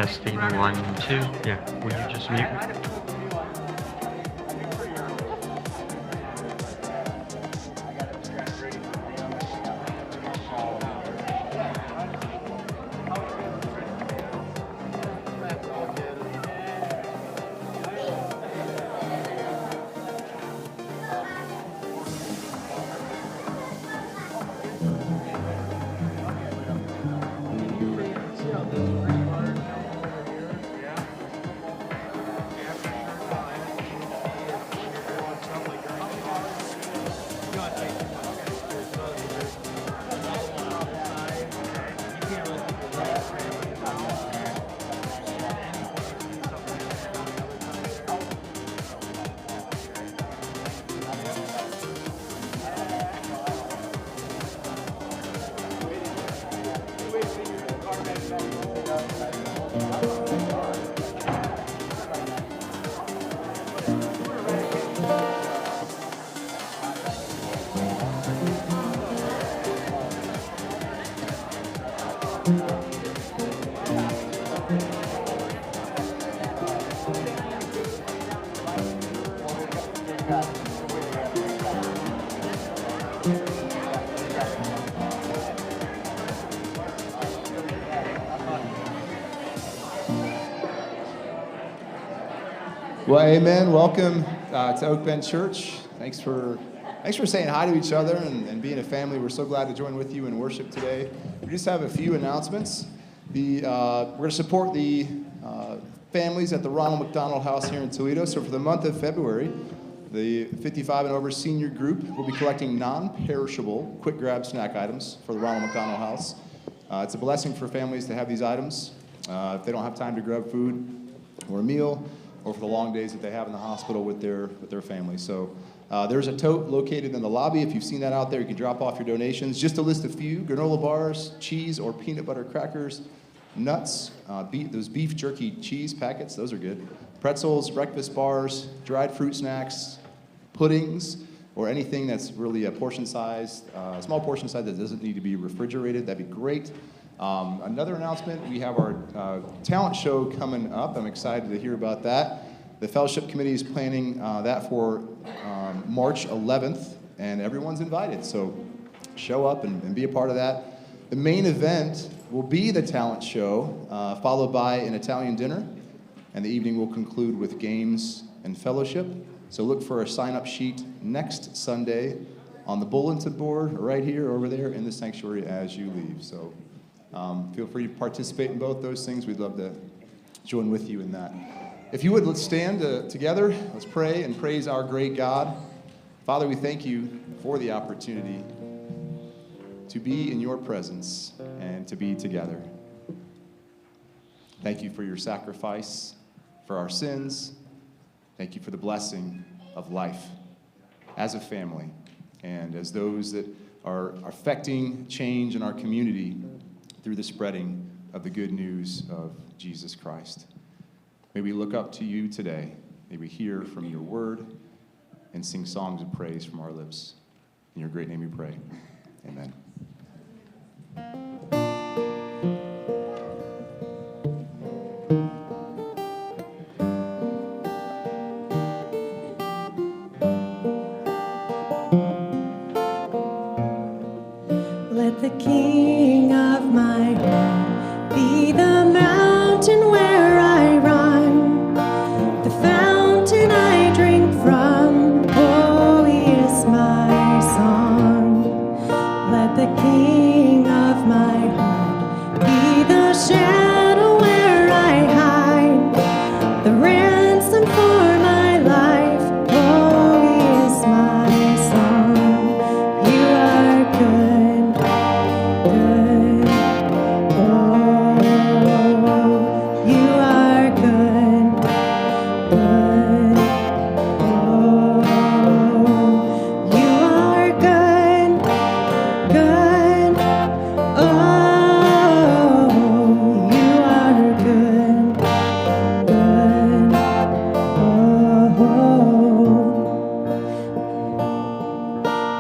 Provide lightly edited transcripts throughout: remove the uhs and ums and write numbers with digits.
Testing 1, 2. Yeah, will you just mute? Well, amen. Welcome to Oak Bend Church. Thanks for saying hi to each other and being a family. We're so glad to join with you in worship today. We just have a few announcements. We're going to support the families at the Ronald McDonald House here in Toledo. So for the month of February, the 55 and over senior group will be collecting non-perishable quick grab snack items for the Ronald McDonald House. It's a blessing for families to have these items if they don't have time to grab food or a meal, or for the long days that they have in the hospital with their family. So there's a tote located in the lobby. If you've seen that out there, you can drop off your donations. Just to list a few: granola bars, cheese or peanut butter crackers, nuts, those beef jerky cheese packets, those are good, pretzels, breakfast bars, dried fruit snacks, puddings, or anything that's really a portion size, small portion size that doesn't need to be refrigerated. That'd be great. Another announcement, we have our talent show coming up. I'm excited to hear about that. The Fellowship Committee is planning that for March 11th, and everyone's invited, so show up and be a part of that. The main event will be the talent show, followed by an Italian dinner, and the evening will conclude with games and fellowship. So look for a sign-up sheet next Sunday on the bulletin board right here, over there in the sanctuary as you leave. So feel free to participate in both those things. We'd love to join with you in that. If you would, let's stand together. Let's pray and praise our great God. Father, we thank you for the opportunity to be in your presence and to be together. Thank you for your sacrifice for our sins. Thank you for the blessing of life as a family and as those that are affecting change in our community through the spreading of the good news of Jesus Christ. May we look up to you today. May we hear from your word and sing songs of praise from our lips. In your great name we pray. Amen. Let the King of my heart be the mountain where I run, the fountain I drink from. Oh, he is my song. Let the King of my heart be the shadow where I hide, the ransom for my life. Oh, he is my song. You are good. Good, oh, you are good, good, oh, you are good, good, oh, you are good, good, oh,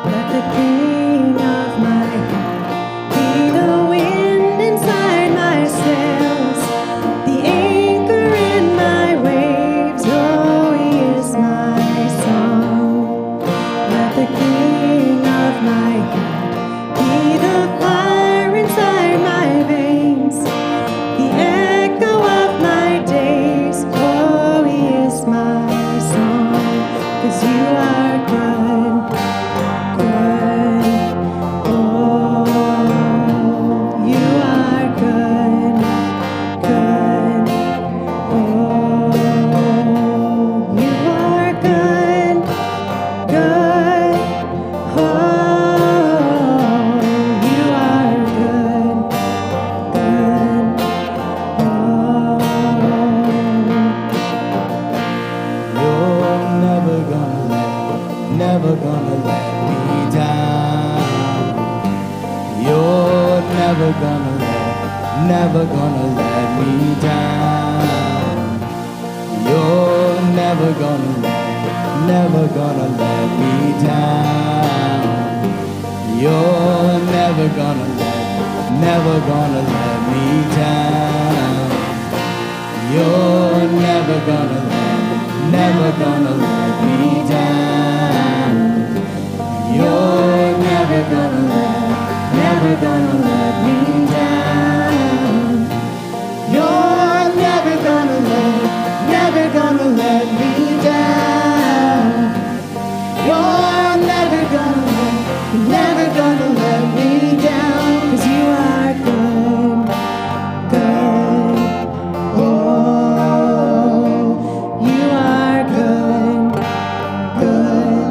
let the King of my heart be the wind inside my sails, the never gonna let me down. You're never gonna let me down. You're never gonna let me down. You're never gonna let me down. You're never gonna let me down. You're never gonna let me down. 'Cause you are good, good. Oh, you are good, good.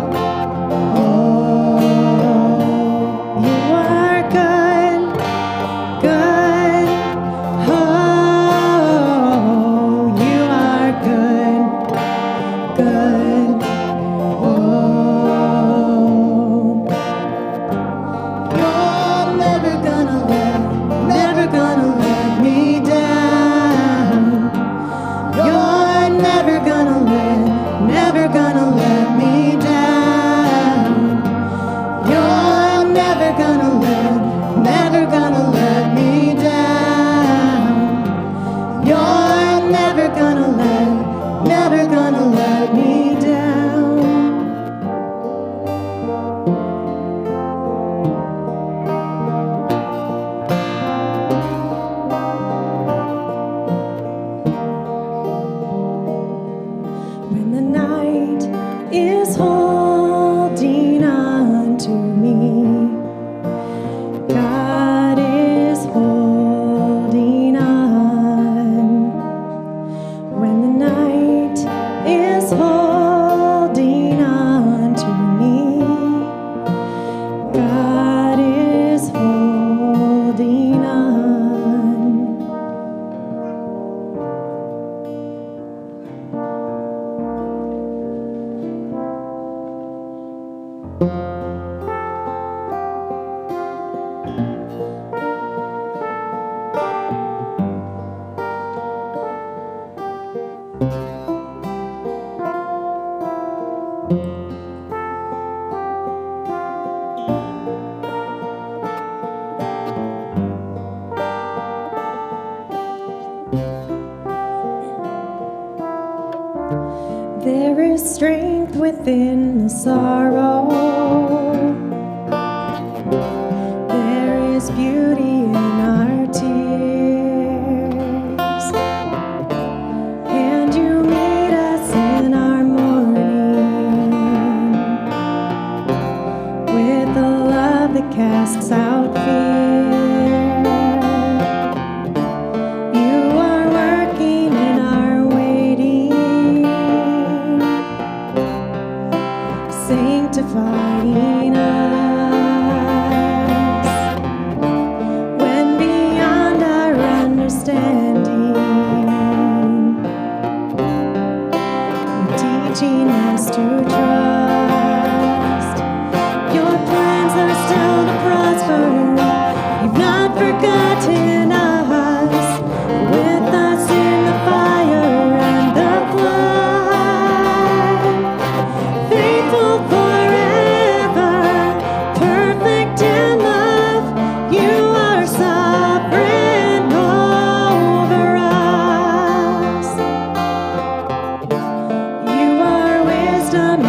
Oh, you are good, good. Oh, you are good, good. Oh, you're never gonna let me down. You're never gonna let me down. You're never gonna let me down. You're never gonna let me down. When the night is holding on to me, God is holding on. When the night is holding on to me, God is holding on. There is strength within the sorrow. There is beauty in our tears. And you meet us in our mourning with a love that casts out fear. You are working in our waiting, sanctifying us when beyond our understanding, you're teaching us to trust. Your plans are still to prosper. You've not forgotten us. With us in the fire and the flood, faithful forever, perfect in love. You are sovereign over us. You are wisdom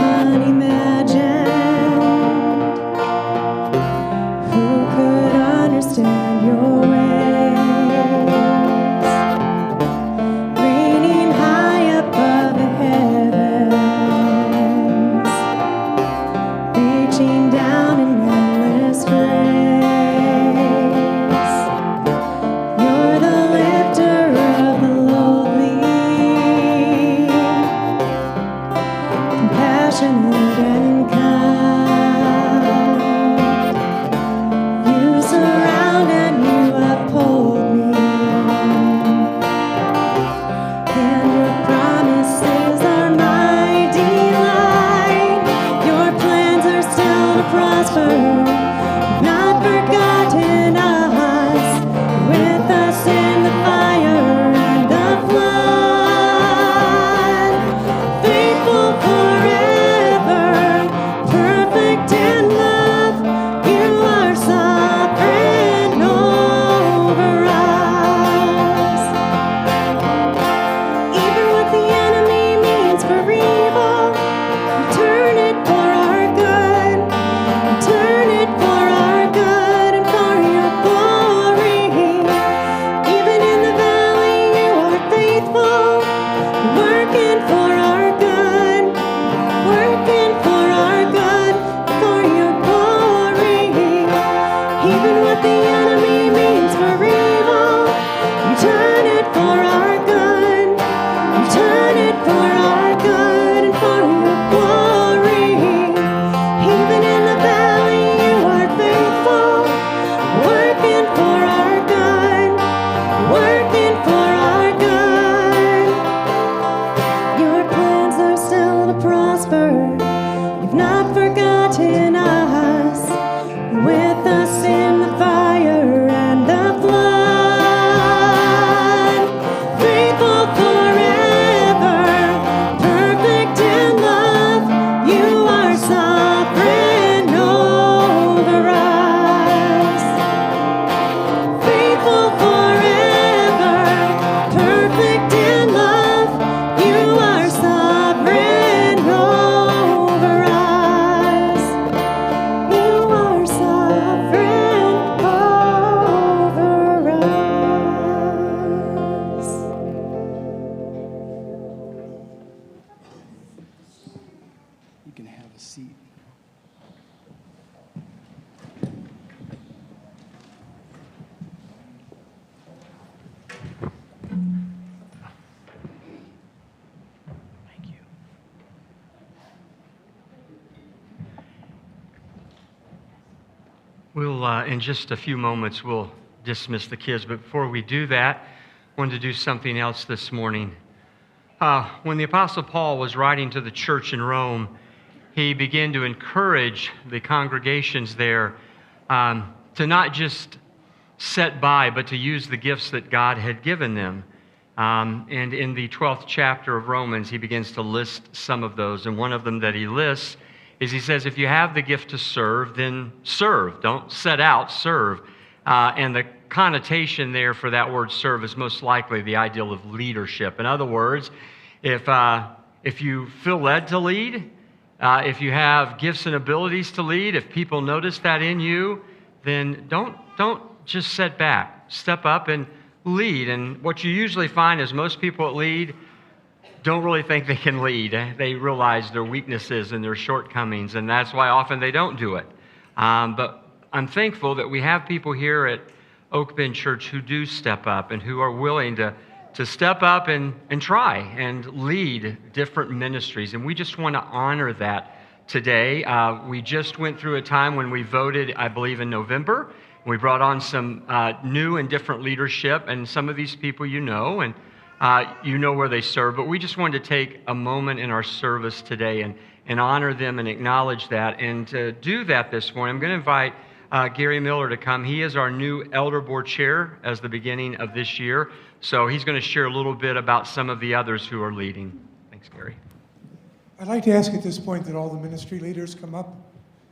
a seat. Thank you. We'll, in just a few moments, we'll dismiss the kids. But before we do that, I wanted to do something else this morning. When the Apostle Paul was writing to the church in Rome, he began to encourage the congregations there to not just set by, but to use the gifts that God had given them. And in the 12th chapter of Romans, he begins to list some of those. And one of them that he lists is he says, if you have the gift to serve, then serve. Don't set out, serve. And the connotation there for that word serve is most likely the ideal of leadership. In other words, if you feel led to lead, if you have gifts and abilities to lead, if people notice that in you, then don't just sit back. Step up and lead. And what you usually find is most people that lead don't really think they can lead. They realize their weaknesses and their shortcomings, and that's why often they don't do it. But I'm thankful that we have people here at Oak Bend Church who do step up and who are willing to step up and try and lead different ministries. And we just want to honor that today. We just went through a time when we voted, I believe, in November. We brought on some new and different leadership, and some of these people you know, and you know where they serve. But we just wanted to take a moment in our service today and honor them and acknowledge that. And to do that this morning, I'm going to invite Gary Miller to come. He is our new Elder Board Chair as the beginning of this year. So he's going to share a little bit about some of the others who are leading. Thanks, Gary. I'd like to ask at this point that all the ministry leaders come up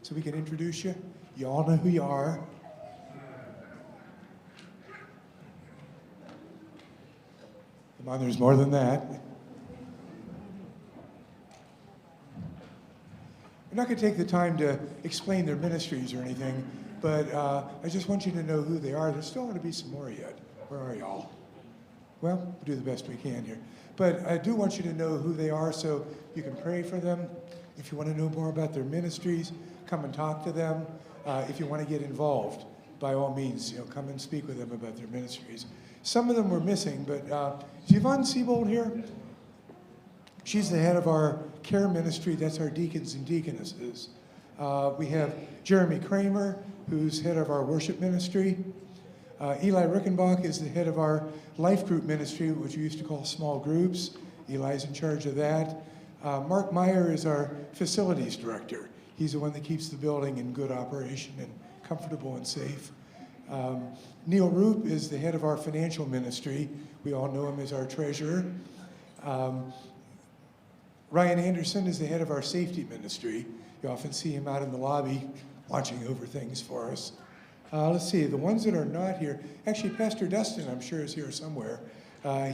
so we can introduce you. You all know who you are. Come on, there's more than that. I'm not going to take the time to explain their ministries or anything, but I just want you to know who they are. There still ought to be some more yet. Where are y'all? Well, we'll do the best we can here. But I do want you to know who they are so you can pray for them. If you want to know more about their ministries, come and talk to them. If you want to get involved, by all means, come and speak with them about their ministries. Some of them were missing, but is Yvonne Siebold here? She's the head of our care ministry. That's our deacons and deaconesses. We have Jeremy Kramer, who's head of our worship ministry. Eli Rickenbach is the head of our life group ministry, which we used to call small groups. Eli's in charge of that. Mark Meyer is our facilities director. He's the one that keeps the building in good operation and comfortable and safe. Neil Roop is the head of our financial ministry. We all know him as our treasurer. Ryan Anderson is the head of our safety ministry. You often see him out in the lobby watching over things for us. Let's see, the ones that are not here, actually Pastor Dustin, I'm sure, is here somewhere.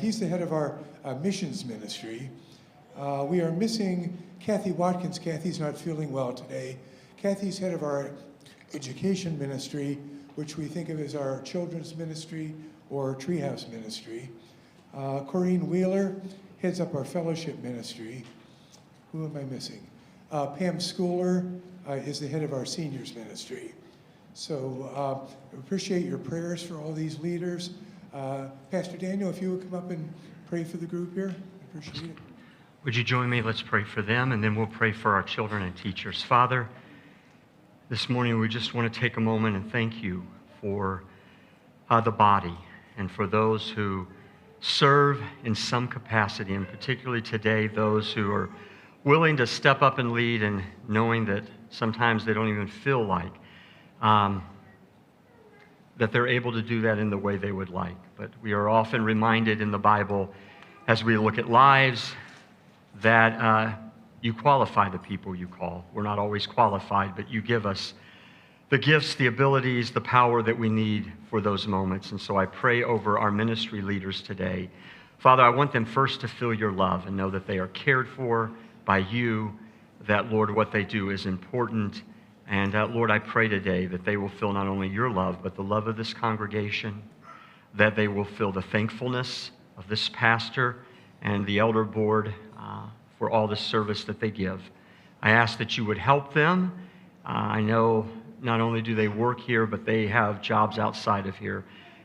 He's the head of our missions ministry. We are missing Kathy Watkins. Kathy's not feeling well today. Kathy's head of our education ministry, which we think of as our children's ministry or treehouse ministry. Corrine Wheeler heads up our fellowship ministry. Who am I missing? Pam Schooler is the head of our seniors ministry. So appreciate your prayers for all these leaders. Pastor Daniel, if you would come up and pray for the group here, I appreciate it. Would you join me? Let's pray for them, and then we'll pray for our children and teachers. Father, this morning we just want to take a moment and thank you for the body and for those who serve in some capacity, and particularly today, those who are willing to step up and lead, and knowing that sometimes they don't even feel like that they're able to do that in the way they would like. But we are often reminded in the Bible, as we look at lives, that you qualify the people you call. We're not always qualified, but you give us the gifts, the abilities, the power that we need for those moments. And so I pray over our ministry leaders today. Father, I want them first to feel your love and know that they are cared for by you, that, Lord, what they do is important. And Lord, I pray today that they will feel not only your love, but the love of this congregation, that they will feel the thankfulness of this pastor and the elder board for all the service that they give, I ask that you would help them. I know not only do they work here, but they have jobs outside of here.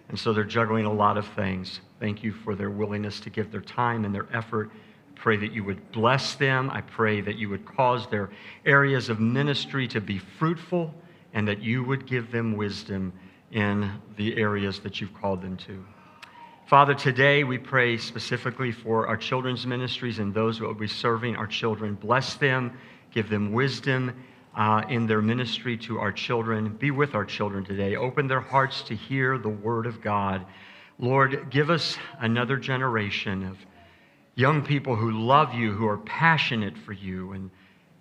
And so they're juggling a lot of things. Thank you for their willingness to give their time and their effort. I pray that you would bless them. I pray that you would cause their areas of ministry to be fruitful and that you would give them wisdom in the areas that you've called them to. Father, today we pray specifically for our children's ministries and those who will be serving our children. Bless them, give them wisdom in their ministry to our children. Be with our children today. Open their hearts to hear the word of God. Lord, give us another generation of young people who love you, who are passionate for you, and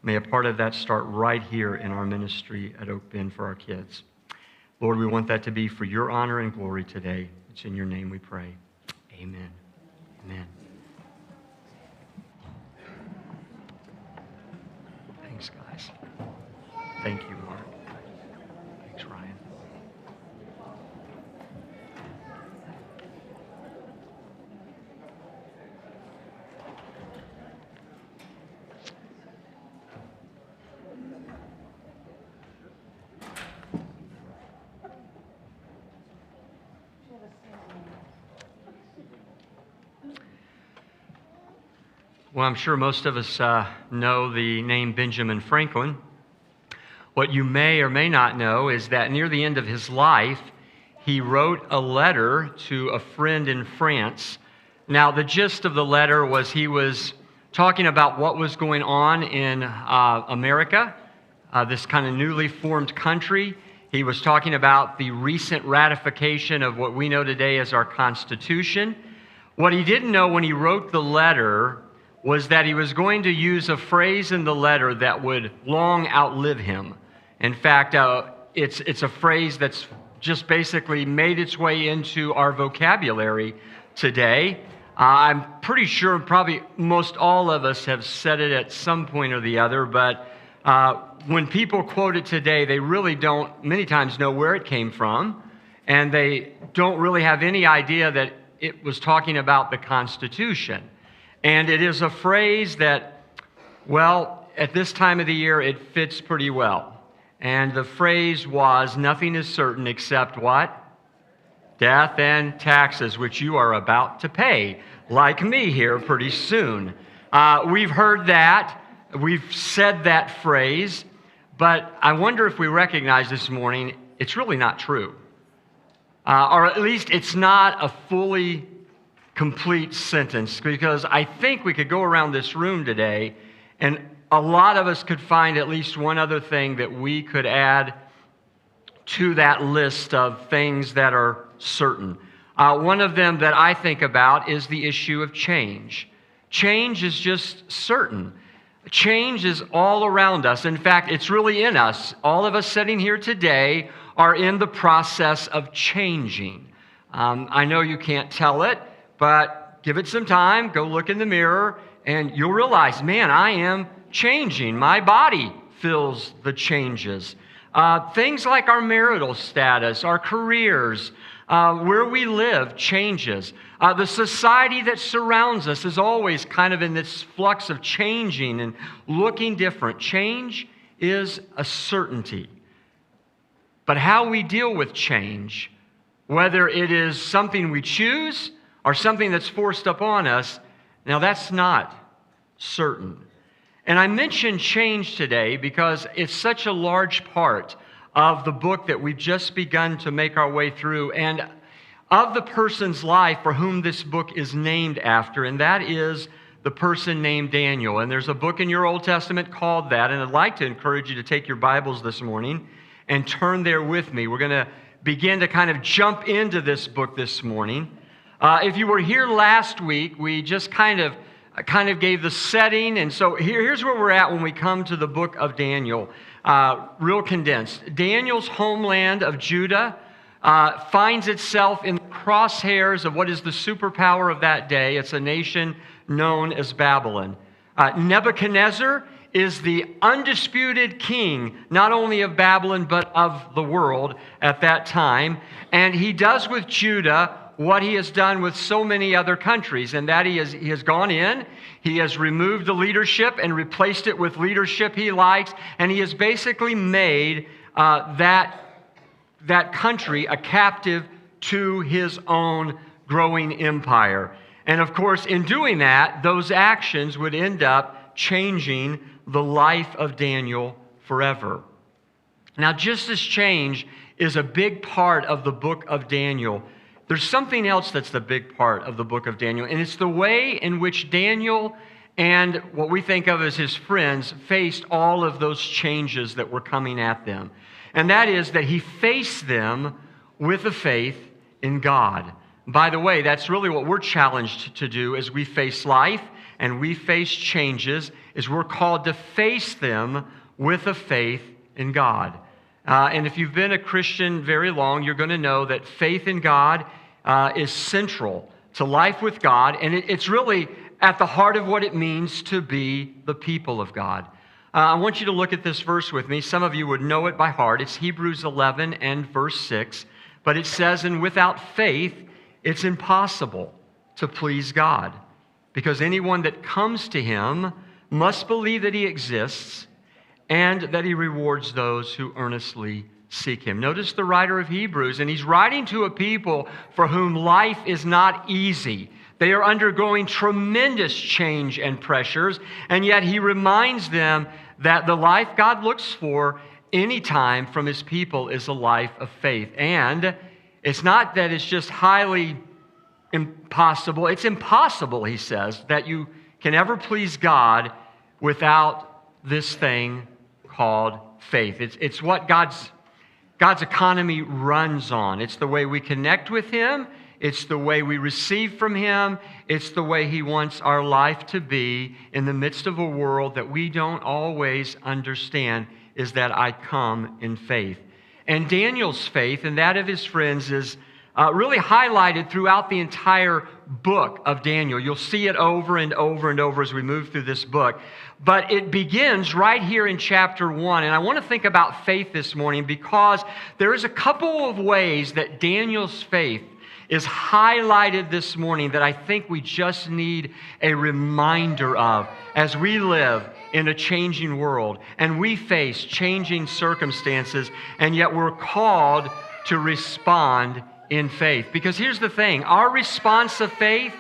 may a part of that start right here in our ministry at Oak Bend for our kids. Lord, we want that to be for your honor and glory today. It's in your name we pray. Amen. Amen. Thanks, guys. Thank you, Mark. Thanks, Ryan. Well, I'm sure most of us know the name Benjamin Franklin. What you may or may not know is that near the end of his life, he wrote a letter to a friend in France. Now, the gist of the letter was he was talking about what was going on in America, this kind of newly formed country. He was talking about the recent ratification of what we know today as our Constitution. What he didn't know when he wrote the letter was that he was going to use a phrase in the letter that would long outlive him. In fact, it's a phrase that's just basically made its way into our vocabulary today. I'm pretty sure probably most all of us have said it at some point or the other, but when people quote it today, they really don't many times know where it came from, and they don't really have any idea that it was talking about the Constitution. And it is a phrase that, well, at this time of the year, it fits pretty well. And the phrase was, nothing is certain except what? Death and taxes, which you are about to pay, like me here pretty soon. We've heard that. We've said that phrase. But I wonder if we recognize this morning, it's really not true. Or at least it's not a fully complete sentence, because I think we could go around this room today and a lot of us could find at least one other thing that we could add to that list of things that are certain. One of them that I think about is the issue of change. Change is just certain. Change is all around us. In fact, it's really in us. All of us sitting here today are in the process of changing. I know you can't tell it, but give it some time, go look in the mirror, and you'll realize, man, I am changing. My body feels the changes. Things like our marital status, our careers, where we live changes. The society that surrounds us is always kind of in this flux of changing and looking different. Change is a certainty. But how we deal with change, whether it is something we choose or something that's forced upon us, now that's not certain. And I mention change today because it's such a large part of the book that we've just begun to make our way through, and of the person's life for whom this book is named after, and that is the person named Daniel. And there's a book in your Old Testament called that, and I'd like to encourage you to take your Bibles this morning and turn there with me. We're going to begin to kind of jump into this book this morning. If you were here last week, we just kind of gave the setting, and so here's where we're at when we come to the book of Daniel. Real condensed. Daniel's homeland of Judah finds itself in the crosshairs of what is the superpower of that day. It's a nation known as Babylon. Nebuchadnezzar is the undisputed king, not only of Babylon, but of the world at that time. And he does with Judah what he has done with so many other countries, and that he has gone in, he has removed the leadership and replaced it with leadership he likes, and he has basically made that country a captive to his own growing empire. And of course, in doing that, those actions would end up changing the life of Daniel forever. Now, just this change is a big part of the book of Daniel. There's something else that's the big part of the book of Daniel, and it's the way in which Daniel and what we think of as his friends faced all of those changes that were coming at them. And that is that he faced them with a faith in God. By the way, that's really what we're challenged to do as we face life and we face changes, is we're called to face them with a faith in God. And if you've been a Christian very long, you're going to know that faith in God is central to life with God, and it's really at the heart of what it means to be the people of God. I want you to look at this verse with me. Some of you would know it by heart. It's Hebrews 11 and verse 6. But it says, "And without faith, it's impossible to please God, because anyone that comes to him must believe that he exists and that he rewards those who earnestly seek him." Notice the writer of Hebrews, and he's writing to a people for whom life is not easy. They are undergoing tremendous change and pressures, and yet he reminds them that the life God looks for anytime from his people is a life of faith. And it's not that it's just highly impossible. It's impossible, he says, that you can ever please God without this thing called faith. It's what God's economy runs on. It's the way we connect with him. It's the way we receive from him. It's the way he wants our life to be in the midst of a world that we don't always understand, is that I come in faith. And Daniel's faith and that of his friends is really highlighted throughout the entire book of Daniel. You'll see it over and over and over as we move through this book. But it begins right here in chapter 1. And I want to think about faith this morning because there is a couple of ways that Daniel's faith is highlighted this morning that I think we just need a reminder of as we live in a changing world and we face changing circumstances, and yet we're called to respond in faith. Because here's the thing, our response of faith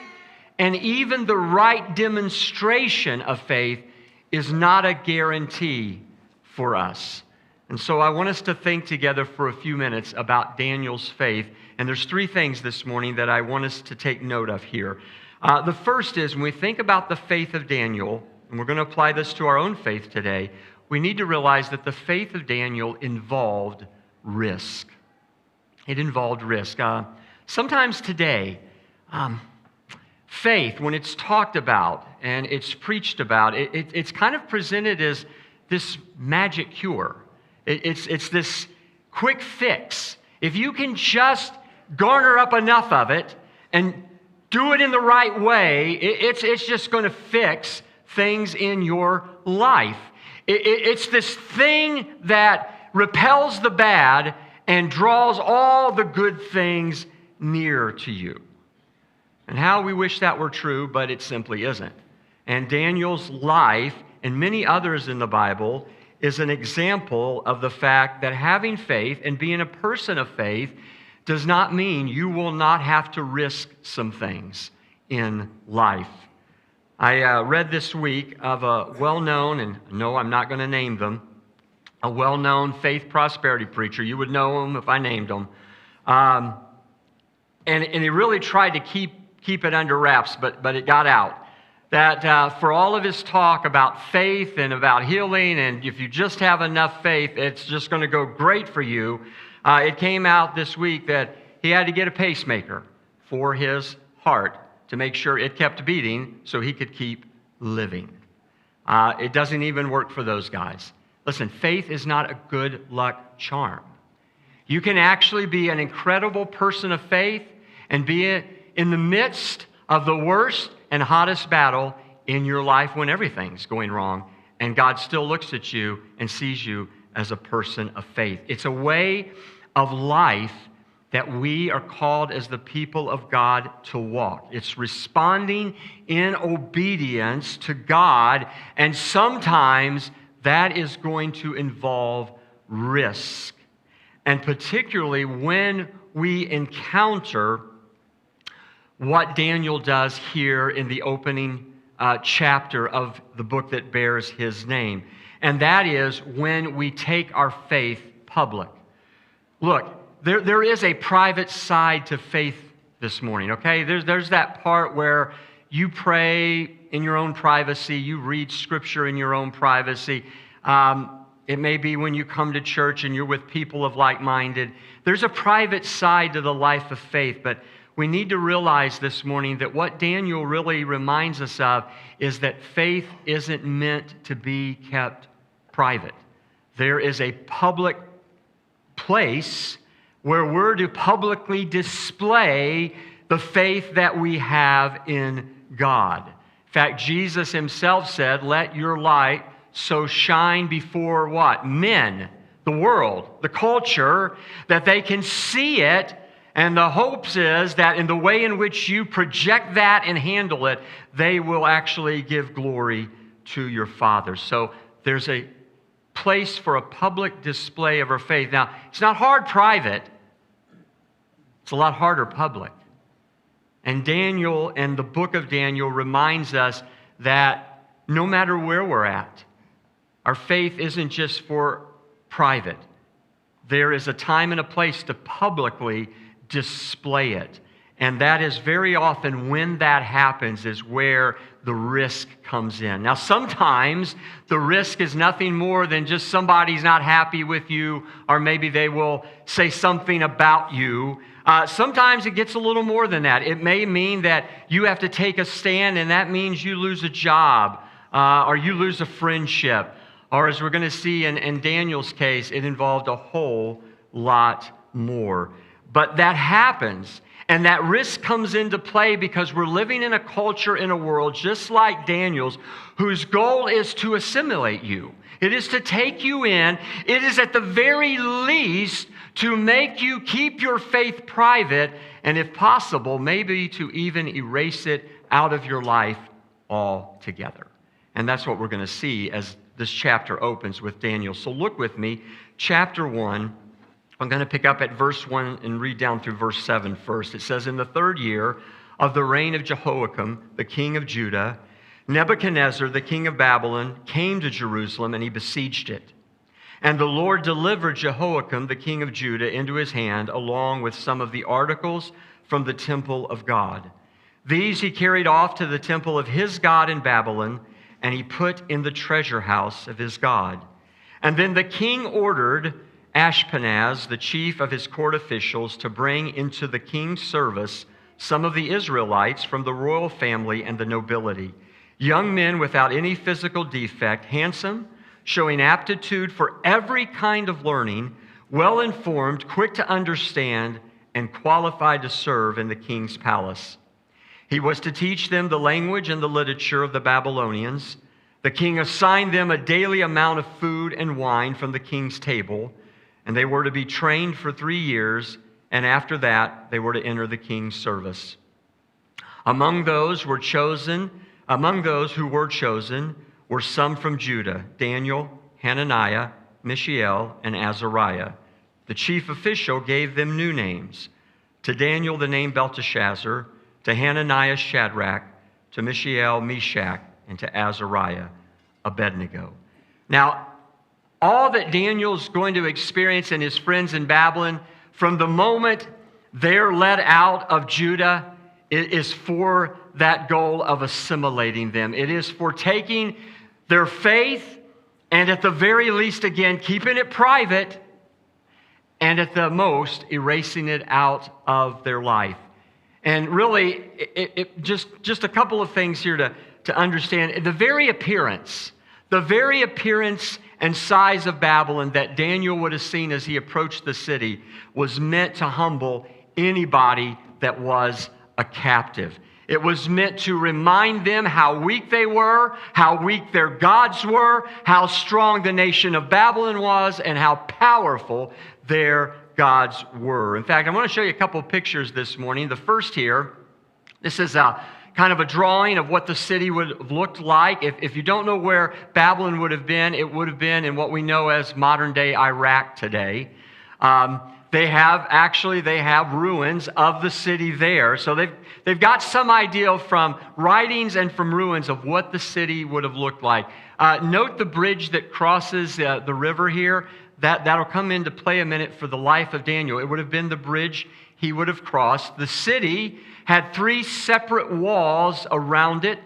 and even the right demonstration of faith is not a guarantee for us. And so I want us to think together for a few minutes about Daniel's faith. And there's three things this morning that I want us to take note of here. The first is, when we think about the faith of Daniel, and we're going to apply this to our own faith today, we need to realize that the faith of Daniel involved risk. It involved risk. Sometimes today, faith, when it's talked about and it's preached about, it's kind of presented as this magic cure. It's this quick fix. If you can just garner up enough of it and do it in the right way, it's just going to fix things in your life. It's this thing that repels the bad and draws all the good things near to you. And how we wish that were true, but it simply isn't. And Daniel's life, and many others in the Bible, is an example of the fact that having faith and being a person of faith does not mean you will not have to risk some things in life. I read this week of a well-known, and no, I'm not going to name them, a well-known faith prosperity preacher. You would know him if I named him. And he really tried to keep it under wraps, but it got out. That for all of his talk about faith and about healing, and if you just have enough faith, it's just going to go great for you, it came out this week that he had to get a pacemaker for his heart to make sure it kept beating so he could keep living. It doesn't even work for those guys. Listen, faith is not a good luck charm. You can actually be an incredible person of faith and be in the midst of the worst and hottest battle in your life when everything's going wrong, and God still looks at you and sees you as a person of faith. It's a way of life that we are called as the people of God to walk. It's responding in obedience to God, and sometimes that is going to involve risk. And particularly when we encounter what Daniel does here in the opening chapter of the book that bears his name. And that is when we take our faith public. Look, there is a private side to faith this morning, okay? There's that part where you pray in your own privacy, you read Scripture in your own privacy. It may be when you come to church and you're with people of like-minded. There's a private side to the life of faith, but we need to realize this morning that what Daniel really reminds us of is that faith isn't meant to be kept private. There is a public place where we're to publicly display the faith that we have in God. In fact, Jesus himself said, "Let your light so shine before" what? Men, the world, the culture, that they can see it. And the hopes is that in the way in which you project that and handle it, they will actually give glory to your Father. So there's a place for a public display of our faith. Now, it's not hard private. It's a lot harder public. And Daniel and the book of Daniel reminds us that no matter where we're at, our faith isn't just for private. There is a time and a place to publicly display it. And that is very often when that happens is where the risk comes in. Now, sometimes the risk is nothing more than just somebody's not happy with you, or maybe they will say something about you. Sometimes it gets a little more than that. It may mean that you have to take a stand, and that means you lose a job, or you lose a friendship. Or as we're going to see in Daniel's case, it involved a whole lot more. But that happens, and that risk comes into play because we're living in a culture, in a world just like Daniel's, whose goal is to assimilate you. It is to take you in. It is at the very least to make you keep your faith private, and if possible, maybe to even erase it out of your life altogether. And that's what we're going to see as this chapter opens with Daniel. So look with me, chapter 1. I'm going to pick up at verse 1 and read down through verse 7 first. It says, "In the 3rd year of the reign of Jehoiakim, the king of Judah, Nebuchadnezzar, the king of Babylon, came to Jerusalem, and he besieged it. And the Lord delivered Jehoiakim, the king of Judah, into his hand, along with some of the articles from the temple of God. These he carried off to the temple of his God in Babylon, and he put in the treasure house of his God. And then the king ordered Ashpenaz, the chief of his court officials, to bring into the king's service some of the Israelites from the royal family and the nobility, young men without any physical defect, handsome, showing aptitude for every kind of learning, well-informed, quick to understand, and qualified to serve in the king's palace. He was to teach them the language and the literature of the Babylonians. The king assigned them a daily amount of food and wine from the king's table, and they were to be trained for 3 years, and after that they were to enter the king's service. Among those who were chosen were some from Judah: Daniel, Hananiah, Mishael, and Azariah. The chief official gave them new names. To Daniel the name Belteshazzar, to Hananiah Shadrach, to Mishael Meshach, and to Azariah Abednego. Now, all that Daniel's going to experience and his friends in Babylon, from the moment they're led out of Judah, it is for that goal of assimilating them. It is for taking their faith and at the very least, again, keeping it private, and at the most, erasing it out of their life. And really, just a couple of things here to understand. The very appearance and size of Babylon that Daniel would have seen as he approached the city was meant to humble anybody that was a captive. It was meant to remind them how weak they were, how weak their gods were, how strong the nation of Babylon was, and how powerful their God's Word. In fact, I want to show you a couple of pictures this morning. The first here, this is kind of a drawing of what the city would have looked like. If you don't know where Babylon would have been, it would have been in what we know as modern-day Iraq today. They have ruins of the city there. So they've got some idea from writings and from ruins of what the city would have looked like. Note the bridge that crosses the river here. That'll come into play a minute for the life of Daniel. It would have been the bridge he would have crossed. The city had 3 separate walls around it,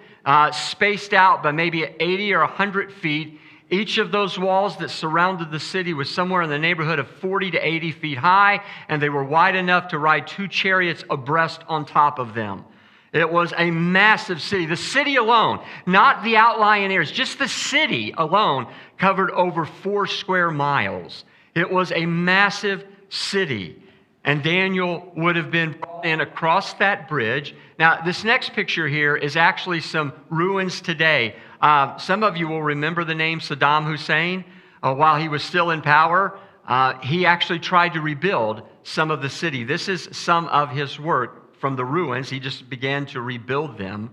spaced out by maybe 80 or 100 feet. Each of those walls that surrounded the city was somewhere in the neighborhood of 40 to 80 feet high, and they were wide enough to ride 2 chariots abreast on top of them. It was a massive city. The city alone, not the outlying areas, just the city alone covered over 4 square miles. It was a massive city. And Daniel would have been brought in across that bridge. Now, this next picture here is actually some ruins today. Some of you will remember the name Saddam Hussein. While he was still in power, he actually tried to rebuild some of the city. This is some of his work from the ruins. He just began to rebuild them.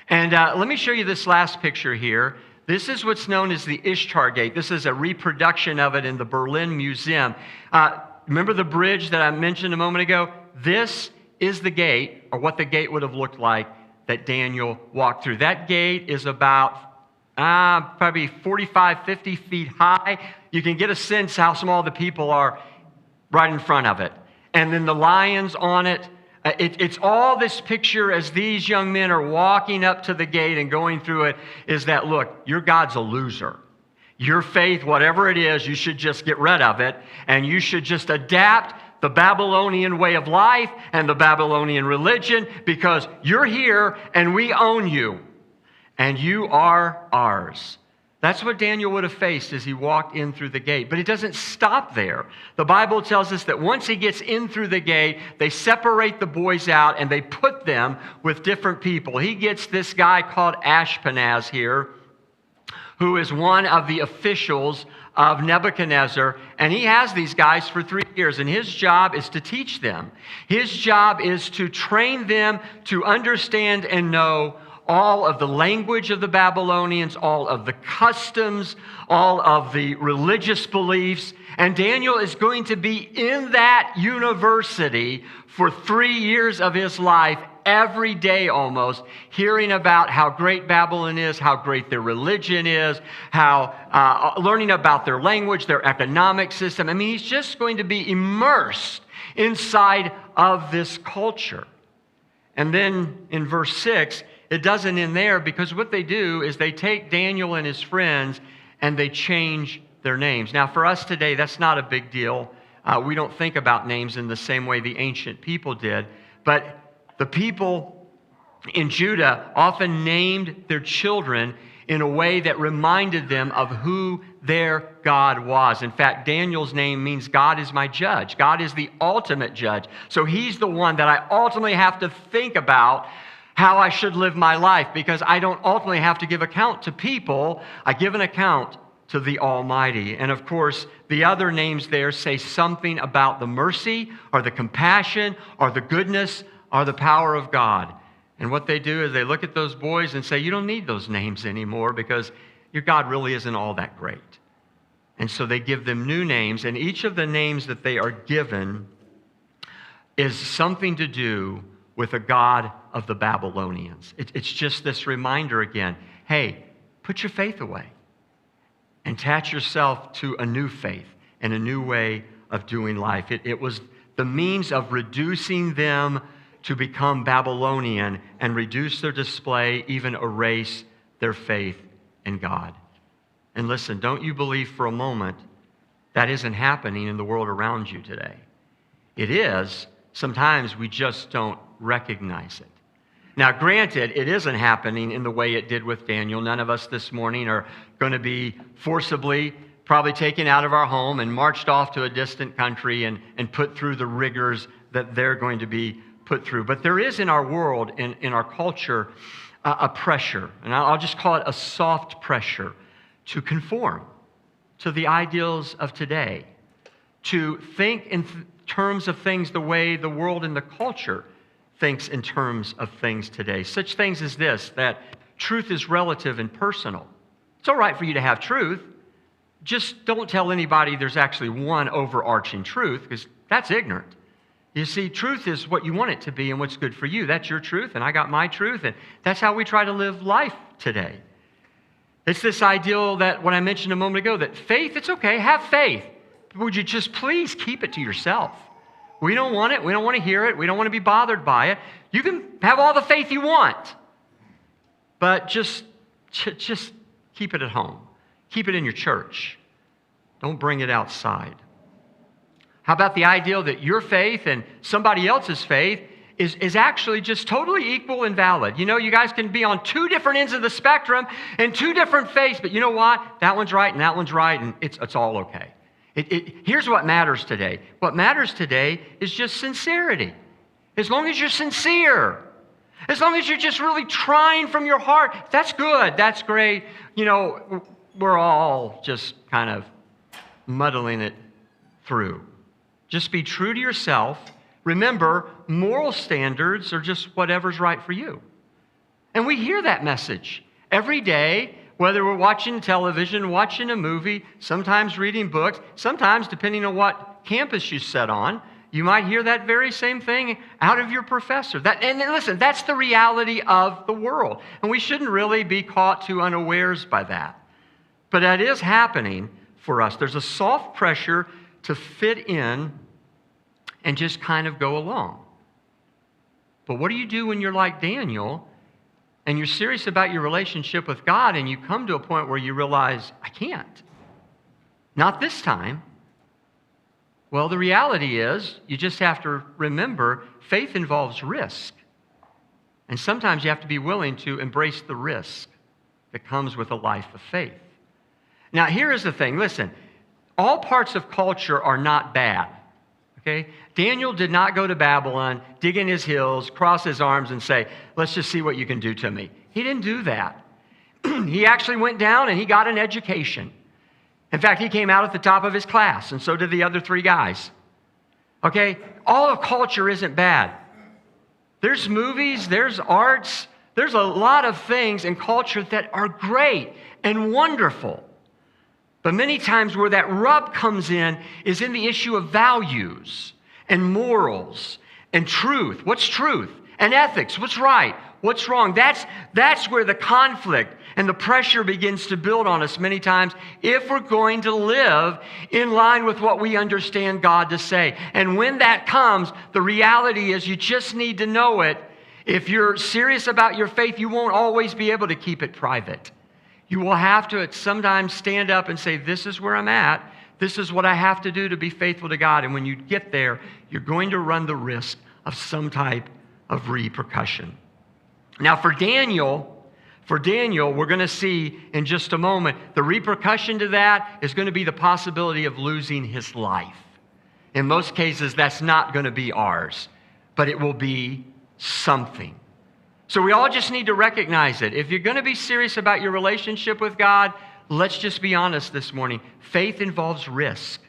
And let me show you this last picture here. This is what's known as the Ishtar Gate. This is a reproduction of it in the Berlin Museum. Remember the bridge that I mentioned a moment ago? This is the gate, or what the gate would have looked like that Daniel walked through. That gate is about probably 45, 50 feet high. You can get a sense how small the people are right in front of it. And then the lions on it. It's all this picture as these young men are walking up to the gate and going through it, is that, look, your God's a loser. Your faith, whatever it is, you should just get rid of it, and you should just adapt the Babylonian way of life and the Babylonian religion, because you're here and we own you, and you are ours. That's what Daniel would have faced as he walked in through the gate. But it doesn't stop there. The Bible tells us that once he gets in through the gate, they separate the boys out and they put them with different people. He gets this guy called Ashpenaz here, who is one of the officials of Nebuchadnezzar, and he has these guys for 3 years, and his job is to teach them. His job is to train them to understand and know all of the language of the Babylonians, all of the customs, all of the religious beliefs, and Daniel is going to be in that university for 3 years of his life, every day almost, hearing about how great Babylon is, how great their religion is, how learning about their language, their economic system. I mean, he's just going to be immersed inside of this culture. And then in verse 6, it doesn't end there, because what they do is they take Daniel and his friends and they change their names. Now, for us today, that's not a big deal. We don't think about names in the same way the ancient people did. But the people in Judah often named their children in a way that reminded them of who their God was. In fact, Daniel's name means God is my judge. God is the ultimate judge. So he's the one that I ultimately have to think about how I should live my life, because I don't ultimately have to give account to people. I give an account to the Almighty. And of course, the other names there say something about the mercy or the compassion or the goodness or the power of God. And what they do is they look at those boys and say, you don't need those names anymore, because your God really isn't all that great. And so they give them new names, and each of the names that they are given is something to do with a God of the Babylonians. It's just this reminder again, hey, put your faith away and attach yourself to a new faith and a new way of doing life. It was the means of reducing them to become Babylonian and reduce their display, even erase their faith in God. And listen, don't you believe for a moment that isn't happening in the world around you today. It is. Sometimes we just don't recognize it. Now, granted, it isn't happening in the way it did with Daniel. None of us this morning are going to be forcibly probably taken out of our home and marched off to a distant country and put through the rigors that they're going to be put through. But there is in our world, in our culture, a pressure, and I'll just call it a soft pressure, to conform to the ideals of today, to think in terms of things the way the world and the culture thinks in terms of things today. Such things as this, that truth is relative and personal. It's all right for you to have truth. Just don't tell anybody there's actually one overarching truth, because that's ignorant. You see, truth is what you want it to be and what's good for you. That's your truth, and I got my truth, and that's how we try to live life today. It's this ideal that what I mentioned a moment ago, that faith, it's okay, have faith. But would you just please keep it to yourself? We don't want it. We don't want to hear it. We don't want to be bothered by it. You can have all the faith you want, but just keep it at home. Keep it in your church. Don't bring it outside. How about the ideal that your faith and somebody else's faith is actually just totally equal and valid? You know, you guys can be on two different ends of the spectrum and two different faiths, but you know what? That one's right and that one's right, and it's all okay. Here's what matters today. What matters today is just sincerity. As long as you're sincere, as long as you're just really trying from your heart, that's good, that's great. You know, we're all just kind of muddling it through. Just be true to yourself. Remember, moral standards are just whatever's right for you. And we hear that message every day, whether we're watching television, watching a movie, sometimes reading books, sometimes, depending on what campus you sit on, you might hear that very same thing out of your professor. And listen, that's the reality of the world. And we shouldn't really be caught too unawares by that. But that is happening for us. There's a soft pressure to fit in and just kind of go along. But what do you do when you're like Daniel and you're serious about your relationship with God and you come to a point where you realize, I can't? Not this time. Well, the reality is you just have to remember faith involves risk. And sometimes you have to be willing to embrace the risk that comes with a life of faith. Now, here is the thing. Listen, all parts of culture are not bad. Okay? Daniel did not go to Babylon, dig in his heels, cross his arms, and say, let's just see what you can do to me. He didn't do that. He actually went down and he got an education. In fact, he came out at the top of his class, and so did the other three guys. Okay? All of culture isn't bad. There's movies, there's arts, there's a lot of things in culture that are great and wonderful. But many times where that rub comes in is in the issue of values and morals and truth. What's truth? And ethics. What's right? What's wrong? That's where the conflict and the pressure begins to build on us many times if we're going to live in line with what we understand God to say. And when that comes, the reality is you just need to know it. If you're serious about your faith, you won't always be able to keep it private. You will have to sometimes stand up and say, this is where I'm at. This is what I have to do to be faithful to God. And when you get there, you're going to run the risk of some type of repercussion. Now, for Daniel, we're going to see in just a moment, the repercussion to that is going to be the possibility of losing his life. In most cases, that's not going to be ours, but it will be something. So we all just need to recognize it. If you're going to be serious about your relationship with God, let's just be honest this morning. Faith involves risk,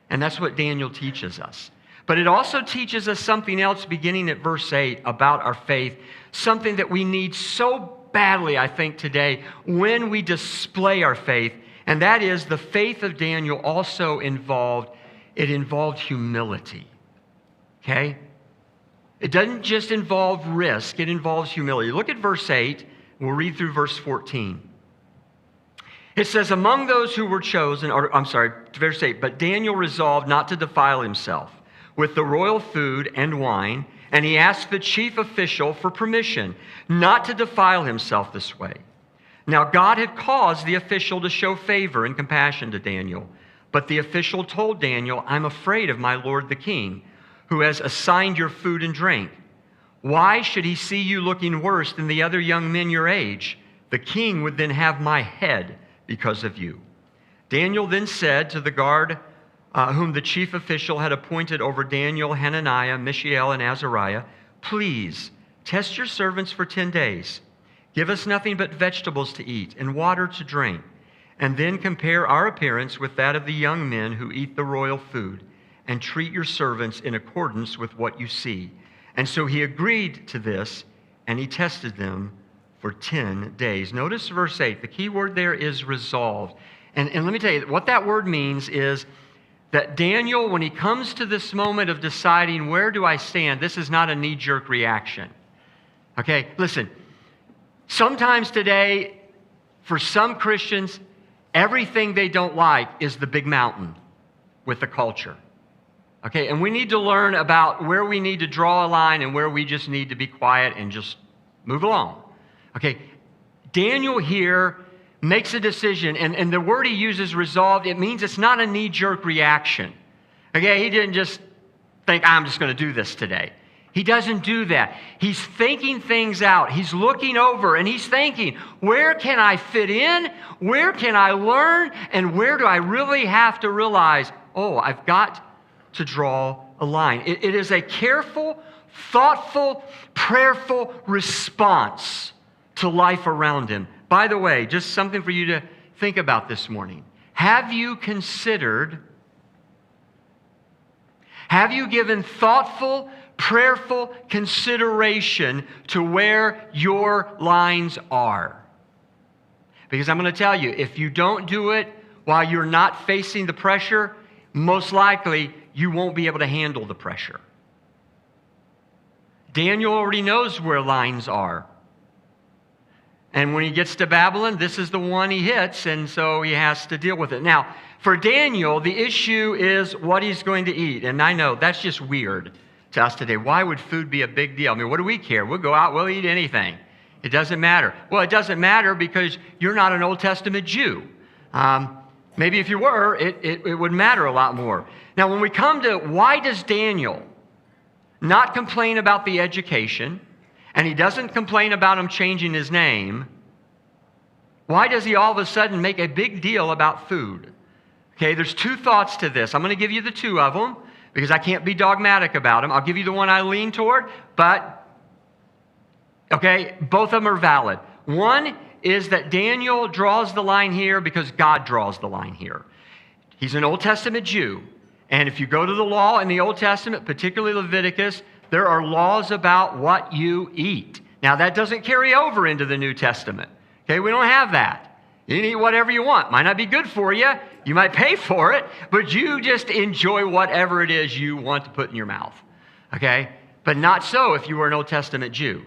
and that's what Daniel teaches us. But it also teaches us something else beginning at verse 8 about our faith, something that we need so badly, I think, today when we display our faith, and that is the faith of Daniel also involved humility. Okay? It doesn't just involve risk, it involves humility. Look at verse 8. We'll read through verse 14. It says, among those who were chosen, verse 8, but Daniel resolved not to defile himself with the royal food and wine, and he asked the chief official for permission not to defile himself this way. Now God had caused the official to show favor and compassion to Daniel, but the official told Daniel, I'm afraid of my lord the king, who has assigned your food and drink. Why should he see you looking worse than the other young men your age? The king would then have my head because of you. Daniel then said to the guard whom the chief official had appointed over Daniel, Hananiah, Mishael, and Azariah, please test your servants for 10 days. Give us nothing but vegetables to eat and water to drink, and then compare our appearance with that of the young men who eat the royal food. and treat your servants in accordance with what you see." And so he agreed to this, and he tested them for 10 days. Notice verse 8. The key word there is resolved. And let me tell you, what that word means is that Daniel, when he comes to this moment of deciding, where do I stand, this is not a knee-jerk reaction. Okay, listen. Sometimes today, for some Christians, everything they don't like is the big mountain with the culture. Okay, and we need to learn about where we need to draw a line and where we just need to be quiet and just move along. Okay, Daniel here makes a decision, and the word he uses, resolved, it means it's not a knee-jerk reaction. Okay, he didn't just think, I'm just going to do this today. He doesn't do that. He's thinking things out. He's looking over and he's thinking, where can I fit in? Where can I learn? And where do I really have to realize, oh, I've got to draw a line. It is a careful, thoughtful, prayerful response to life around him. By the way, just something for you to think about this morning. Have you given thoughtful, prayerful consideration to where your lines are? Because I'm going to tell you, if you don't do it while you're not facing the pressure, most likely you won't be able to handle the pressure. Daniel already knows where lines are. And when he gets to Babylon, this is the one he hits, and so he has to deal with it. Now, for Daniel, the issue is what he's going to eat. And I know that's just weird to us today. Why would food be a big deal? I mean, what do we care? We'll go out, we'll eat anything. It doesn't matter. Well, it doesn't matter because you're not an Old Testament Jew. Maybe if you were, it would matter a lot more. Now, when we come to why does Daniel not complain about the education, and he doesn't complain about him changing his name, why does he all of a sudden make a big deal about food? Okay, there's two thoughts to this. I'm going to give you the two of them because I can't be dogmatic about them. I'll give you the one I lean toward, but, okay, both of them are valid. One is that Daniel draws the line here because God draws the line here. He's an Old Testament Jew, and if you go to the law in the Old Testament, particularly Leviticus, there are laws about what you eat. Now, that doesn't carry over into the New Testament. Okay, we don't have that. You can eat whatever you want. Might not be good for you. You might pay for it, but you just enjoy whatever it is you want to put in your mouth. Okay? But not so if you were an Old Testament Jew.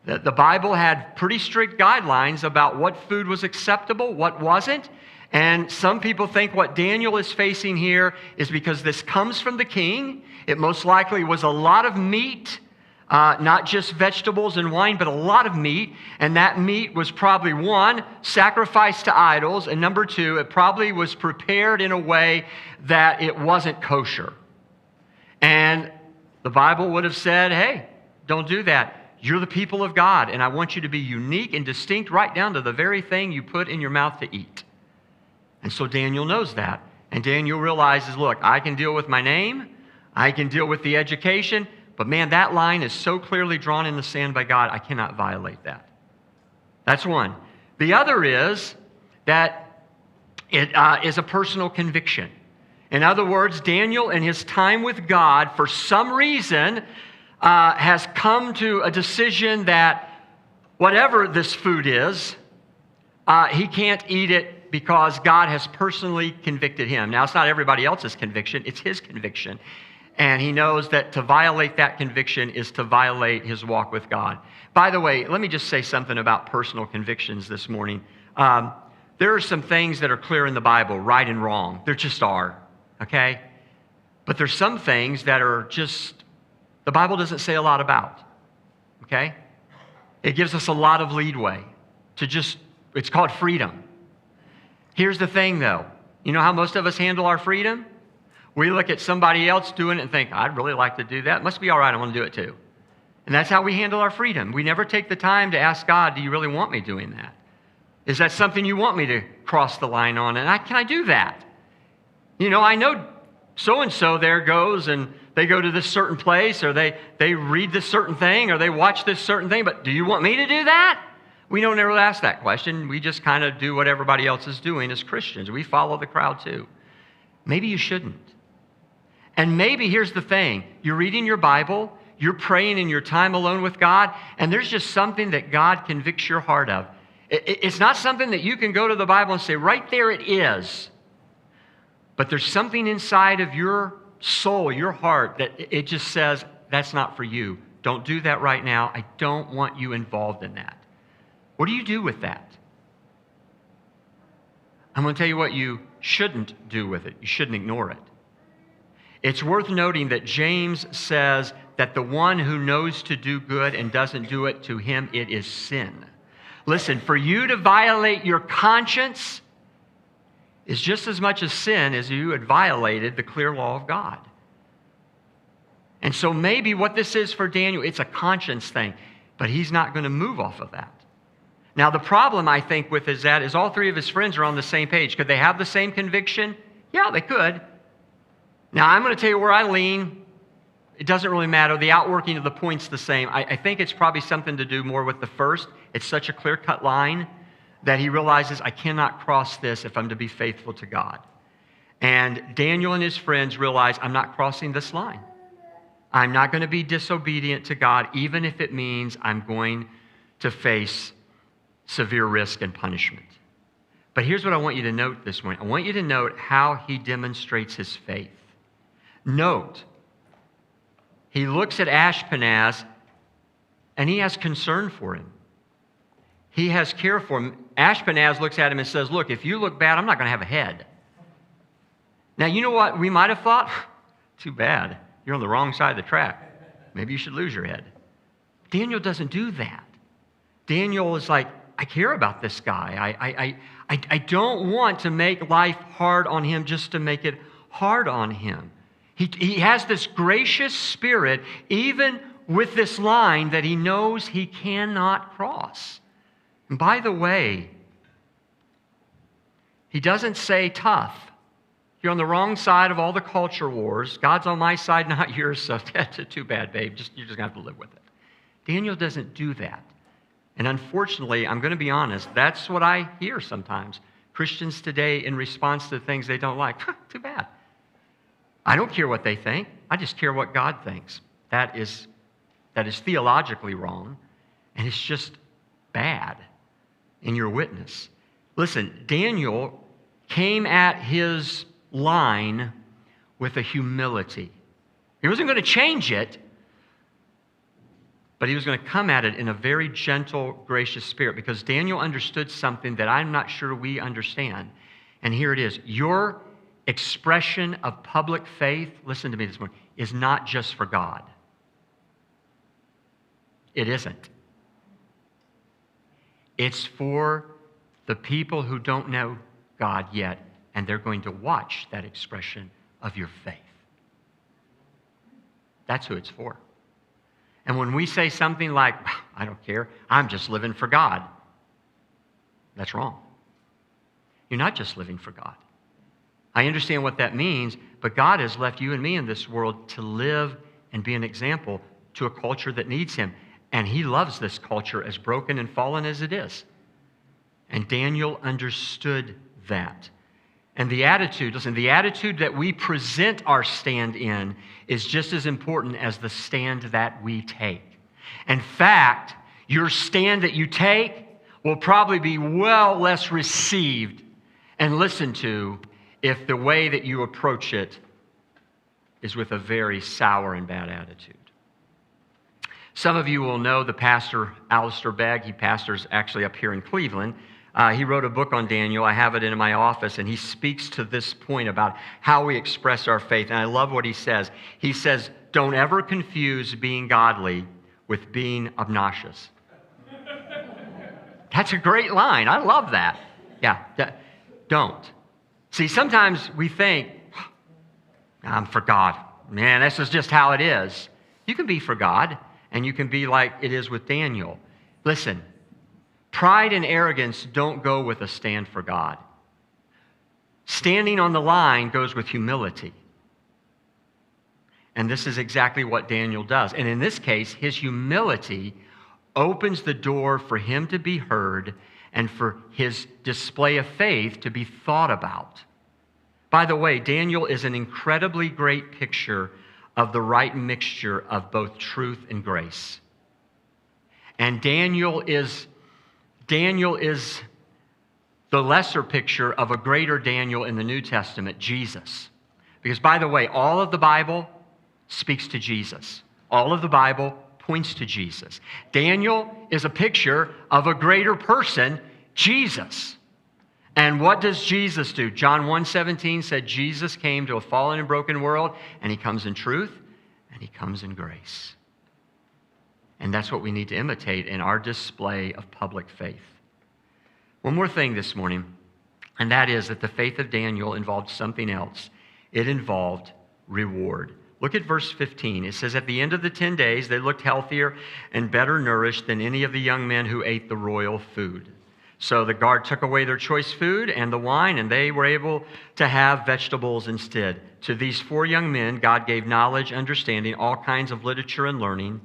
The Bible had pretty strict guidelines about what food was acceptable, what wasn't. And some people think what Daniel is facing here is because this comes from the king. It most likely was a lot of meat, not just vegetables and wine, but a lot of meat. And that meat was probably, one, sacrificed to idols, and number two, it probably was prepared in a way that it wasn't kosher. And the Bible would have said, hey, don't do that. You're the people of God, and I want you to be unique and distinct right down to the very thing you put in your mouth to eat. And so Daniel knows that. And Daniel realizes, look, I can deal with my name, I can deal with the education, but man, that line is so clearly drawn in the sand by God, I cannot violate that. That's one. The other is that it is a personal conviction. In other words, Daniel, in his time with God, for some reason, has come to a decision that whatever this food is, he can't eat it because God has personally convicted him. Now, it's not everybody else's conviction, it's his conviction. And he knows that to violate that conviction is to violate his walk with God. By the way, let me just say something about personal convictions this morning. There are some things that are clear in the Bible, right and wrong. There just are, okay? But there's some things that are just, the Bible doesn't say a lot about, okay? It gives us a lot of leadway to just, it's called freedom. Here's the thing, though. You know how most of us handle our freedom? We look at somebody else doing it and think, I'd really like to do that. It must be all right, I want to do it too. And that's how we handle our freedom. We never take the time to ask God, do you really want me doing that? Is that something you want me to cross the line on? And can I do that? You know, I know so-and-so there goes and they go to this certain place or they read this certain thing or they watch this certain thing, but do you want me to do that? We don't ever ask that question. We just kind of do what everybody else is doing as Christians. We follow the crowd too. Maybe you shouldn't. And maybe here's the thing. You're reading your Bible, you're praying in your time alone with God, and there's just something that God convicts your heart of. It's not something that you can go to the Bible and say, right there it is. But there's something inside of your soul, your heart, that it just says, that's not for you. Don't do that right now. I don't want you involved in that. What do you do with that? I'm going to tell you what you shouldn't do with it. You shouldn't ignore it. It's worth noting that James says that the one who knows to do good and doesn't do it, to him it is sin. Listen, for you to violate your conscience is just as much a sin as you had violated the clear law of God. And so maybe what this is for Daniel, it's a conscience thing, but he's not going to move off of that. Now, the problem, I think, with is all three of his friends are on the same page. Could they have the same conviction? Yeah, they could. Now, I'm going to tell you where I lean. It doesn't really matter. The outworking of the point's the same. I think it's probably something to do more with the first. It's such a clear-cut line that he realizes, I cannot cross this if I'm to be faithful to God. And Daniel and his friends realize, I'm not crossing this line. I'm not going to be disobedient to God, even if it means I'm going to face severe risk and punishment. But here's what I want you to note this morning. I want you to note how he demonstrates his faith. Note, he looks at Ashpenaz and he has concern for him. He has care for him. Ashpenaz looks at him and says, look, if you look bad, I'm not going to have a head. Now, you know what we might have thought? Too bad. You're on the wrong side of the track. Maybe you should lose your head. Daniel doesn't do that. Daniel is like, I care about this guy. I don't want to make life hard on him just to make it hard on him. He has this gracious spirit, even with this line that he knows he cannot cross. And by the way, he doesn't say tough. You're on the wrong side of all the culture wars. God's on my side, not yours, so that's too bad, babe. You're just going to have to live with it. Daniel doesn't do that. And unfortunately, I'm going to be honest, that's what I hear sometimes. Christians today, in response to things they don't like, too bad. I don't care what they think. I just care what God thinks. That is theologically wrong, and it's just bad in your witness. Listen, Daniel came at his line with a humility. He wasn't going to change it, but he was going to come at it in a very gentle, gracious spirit, because Daniel understood something that I'm not sure we understand. And here it is. Your expression of public faith, listen to me this morning, is not just for God. It isn't. It's for the people who don't know God yet, and they're going to watch that expression of your faith. That's who it's for. And when we say something like, I don't care, I'm just living for God, that's wrong. You're not just living for God. I understand what that means, but God has left you and me in this world to live and be an example to a culture that needs him. And he loves this culture, as broken and fallen as it is. And Daniel understood that. And the attitude, listen, the attitude that we present our stand in is just as important as the stand that we take. In fact, your stand that you take will probably be well less received and listened to if the way that you approach it is with a very sour and bad attitude. Some of you will know the pastor, Alistair Begg. He pastors actually up here in Cleveland. He wrote a book on Daniel. I have it in my office, and he speaks to this point about how we express our faith. And I love what he says. He says, don't ever confuse being godly with being obnoxious. That's a great line. I love that. Yeah, don't. See, sometimes we think, I'm for God. Man, this is just how it is. You can be for God, and you can be like it is with Daniel. Listen, pride and arrogance don't go with a stand for God. Standing on the line goes with humility. And this is exactly what Daniel does. And in this case, his humility opens the door for him to be heard and for his display of faith to be thought about. By the way, Daniel is an incredibly great picture of the right mixture of both truth and grace. And Daniel is the lesser picture of a greater Daniel in the New Testament, Jesus. Because, by the way, all of the Bible speaks to Jesus. All of the Bible points to Jesus. Daniel is a picture of a greater person, Jesus. And what does Jesus do? John 1:17 said Jesus came to a fallen and broken world, and he comes in truth, and he comes in grace. And that's what we need to imitate in our display of public faith. One more thing this morning, and that is that the faith of Daniel involved something else. It involved reward. Look at verse 15. It says, at the end of the 10 days, they looked healthier and better nourished than any of the young men who ate the royal food. So the guard took away their choice food and the wine, and they were able to have vegetables instead. To these 4 young men, God gave knowledge, understanding, all kinds of literature and learning,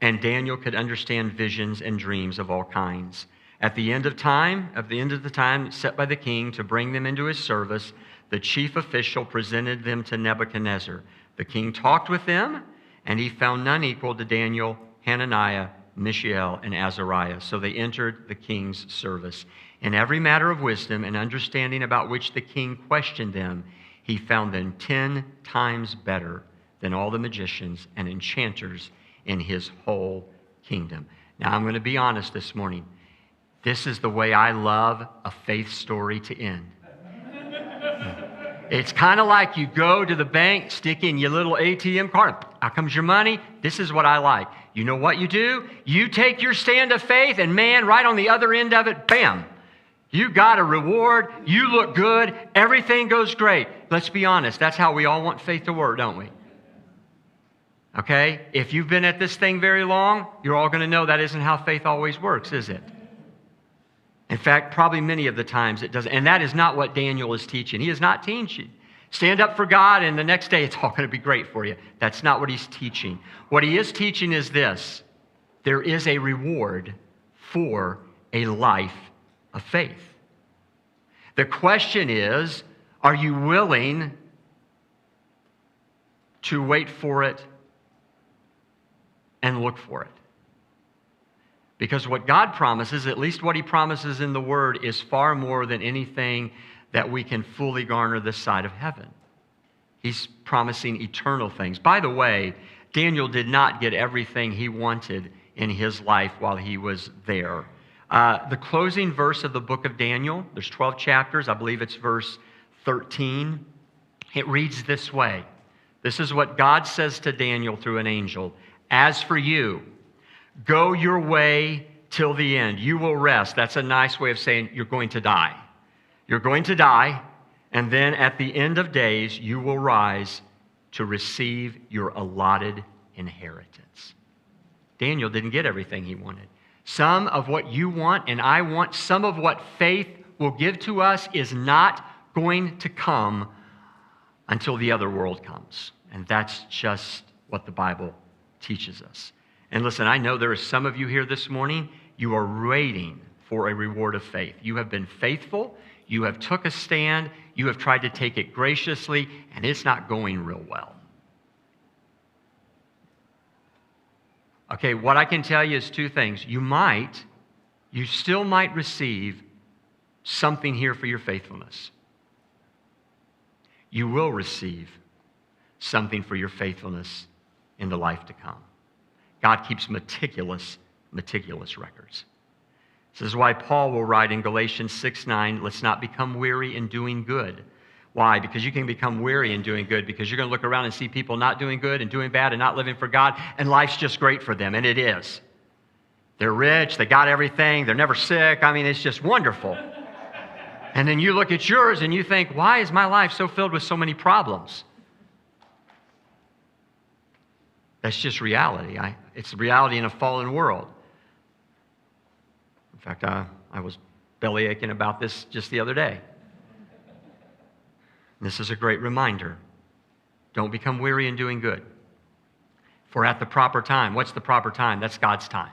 and Daniel could understand visions and dreams of all kinds. At the end of the time set by the king to bring them into his service, the chief official presented them to Nebuchadnezzar. The king talked with them, and he found none equal to Daniel, Hananiah, Mishael, and Azariah. So they entered the king's service. In every matter of wisdom and understanding about which the king questioned them, he found them 10 times better than all the magicians and enchanters in his whole kingdom. Now, I'm going to be honest this morning. This is the way I love a faith story to end. It's kind of like you go to the bank, stick in your little ATM card. Out comes your money. This is what I like. You know what you do? You take your stand of faith, and man, right on the other end of it, bam. You got a reward. You look good. Everything goes great. Let's be honest. That's how we all want faith to work, don't we? Okay? If you've been at this thing very long, you're all going to know that isn't how faith always works, is it? In fact, probably many of the times it doesn't. And that is not what Daniel is teaching. He is not teaching. Stand up for God, and the next day it's all going to be great for you. That's not what he's teaching. What he is teaching is this. There is a reward for a life of faith. The question is, are you willing to wait for it and look for it? Because what God promises, at least what he promises in the Word, is far more than anything that we can fully garner this side of heaven. He's promising eternal things. By the way, Daniel did not get everything he wanted in his life while he was there. The closing verse of the book of Daniel, there's 12 chapters, I believe it's verse 13. It reads this way. This is what God says to Daniel through an angel. As for you, go your way till the end. You will rest. That's a nice way of saying you're going to die. You're going to die, and then at the end of days, you will rise to receive your allotted inheritance. Daniel didn't get everything he wanted. Some of what you want and I want, some of what faith will give to us is not going to come until the other world comes. And that's just what the Bible teaches us. And listen, I know there are some of you here this morning, you are waiting for a reward of faith. You have been faithful, you have took a stand, you have tried to take it graciously, and it's not going real well. Okay, what I can tell you is 2 things. You still might receive something here for your faithfulness. You will receive something for your faithfulness in the life to come. God keeps meticulous records. This is why Paul will write in Galatians 6:9, let's not become weary in doing good. Why? Because you can become weary in doing good because you're going to look around and see people not doing good and doing bad and not living for God, and life's just great for them, and it is. They're rich, they got everything, they're never sick. I mean, it's just wonderful. And then you look at yours and you think, why is my life so filled with so many problems? That's just reality. It's reality in a fallen world. In fact, I was belly aching about this just the other day. This is a great reminder. Don't become weary in doing good. For at the proper time, what's the proper time? That's God's time.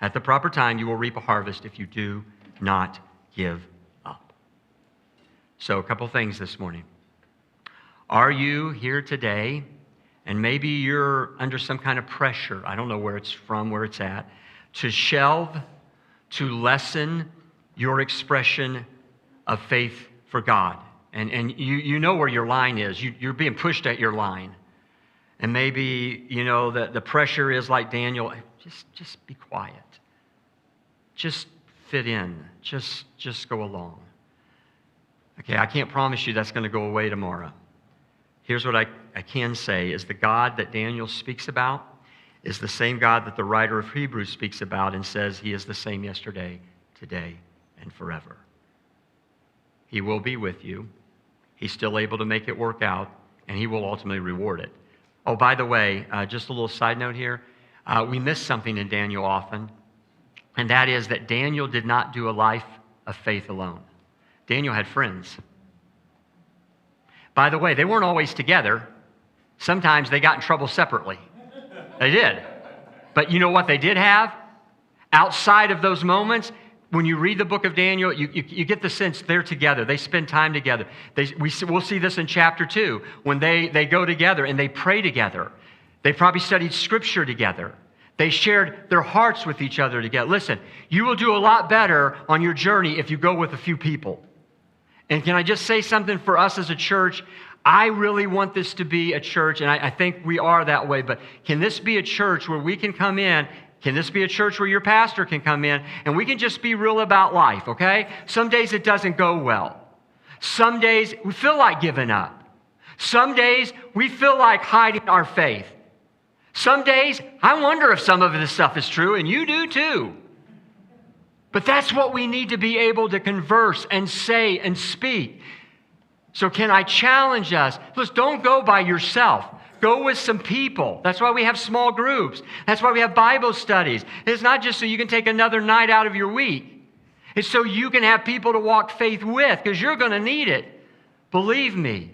At the proper time, you will reap a harvest if you do not give up. So a couple things this morning. Are you here today, and maybe you're under some kind of pressure, I don't know where it's from, where it's at, to shelve, to lessen your expression of faith for God. And you know where your line is. You're being pushed at your line. And maybe, you know, the pressure is like Daniel, just be quiet. Just fit in. Just go along. Okay, I can't promise you that's going to go away tomorrow. Here's what I can say is the God that Daniel speaks about is the same God that the writer of Hebrews speaks about and says he is the same yesterday, today, and forever. He will be with you. He's still able to make it work out, and he will ultimately reward it. Oh, by the way, just a little side note here. We miss something in Daniel often, and that is that Daniel did not do a life of faith alone. Daniel had friends. By the way, they weren't always together. Sometimes they got in trouble separately. They did. But you know what they did have? Outside of those moments, when you read the book of Daniel, you get the sense they're together. They spend time together. We'll see this in chapter 2, when they go together and they pray together. They probably studied scripture together. They shared their hearts with each other together. Listen, you will do a lot better on your journey if you go with a few people. And can I just say something for us as a church? I really want this to be a church, and I think we are that way, but can this be a church where we can come in? Can this be a church where your pastor can come in and we can just be real about life, okay? Some days it doesn't go well. Some days we feel like giving up. Some days we feel like hiding our faith. Some days I wonder if some of this stuff is true, and you do too. But that's what we need to be able to converse and say and speak. So can I challenge us? Listen, don't go by yourself. Go with some people. That's why we have small groups. That's why we have Bible studies. It's not just so you can take another night out of your week. It's so you can have people to walk faith with, because you're going to need it. Believe me.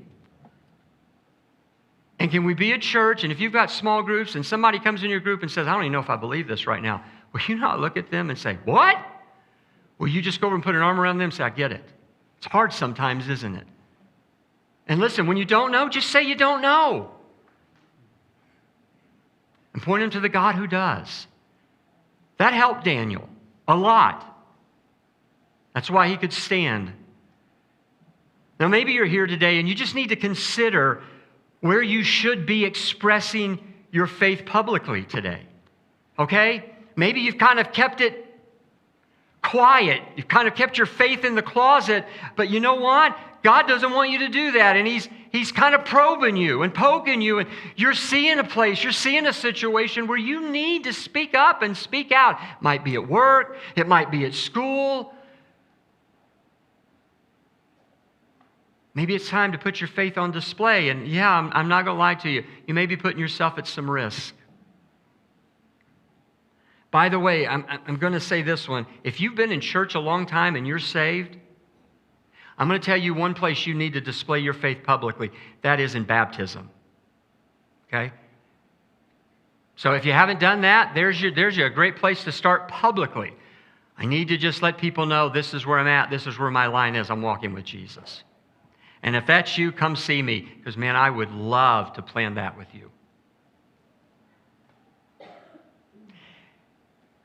And can we be a church, and if you've got small groups and somebody comes in your group and says, I don't even know if I believe this right now, will you not look at them and say, what? Will you just go over and put an arm around them and say, I get it. It's hard sometimes, isn't it? And listen, when you don't know, just say you don't know. And point them to the God who does. That helped Daniel a lot. That's why he could stand. Now, maybe you're here today and you just need to consider where you should be expressing your faith publicly today. Okay? Maybe you've kind of kept it quiet. You've kind of kept your faith in the closet, but you know what? God doesn't want you to do that, and He's kind of probing you and poking you, and you're seeing a place, you're seeing a situation where you need to speak up and speak out. It might be at work, it might be at school. Maybe it's time to put your faith on display, and yeah, I'm not going to lie to you. You may be putting yourself at some risk. By the way, I'm going to say this one. If you've been in church a long time and you're saved, I'm going to tell you one place you need to display your faith publicly. That is in baptism. Okay? So if you haven't done that, there's a great place to start publicly. I need to just let people know this is where I'm at. This is where my line is. I'm walking with Jesus. And if that's you, come see me. Because, man, I would love to plan that with you.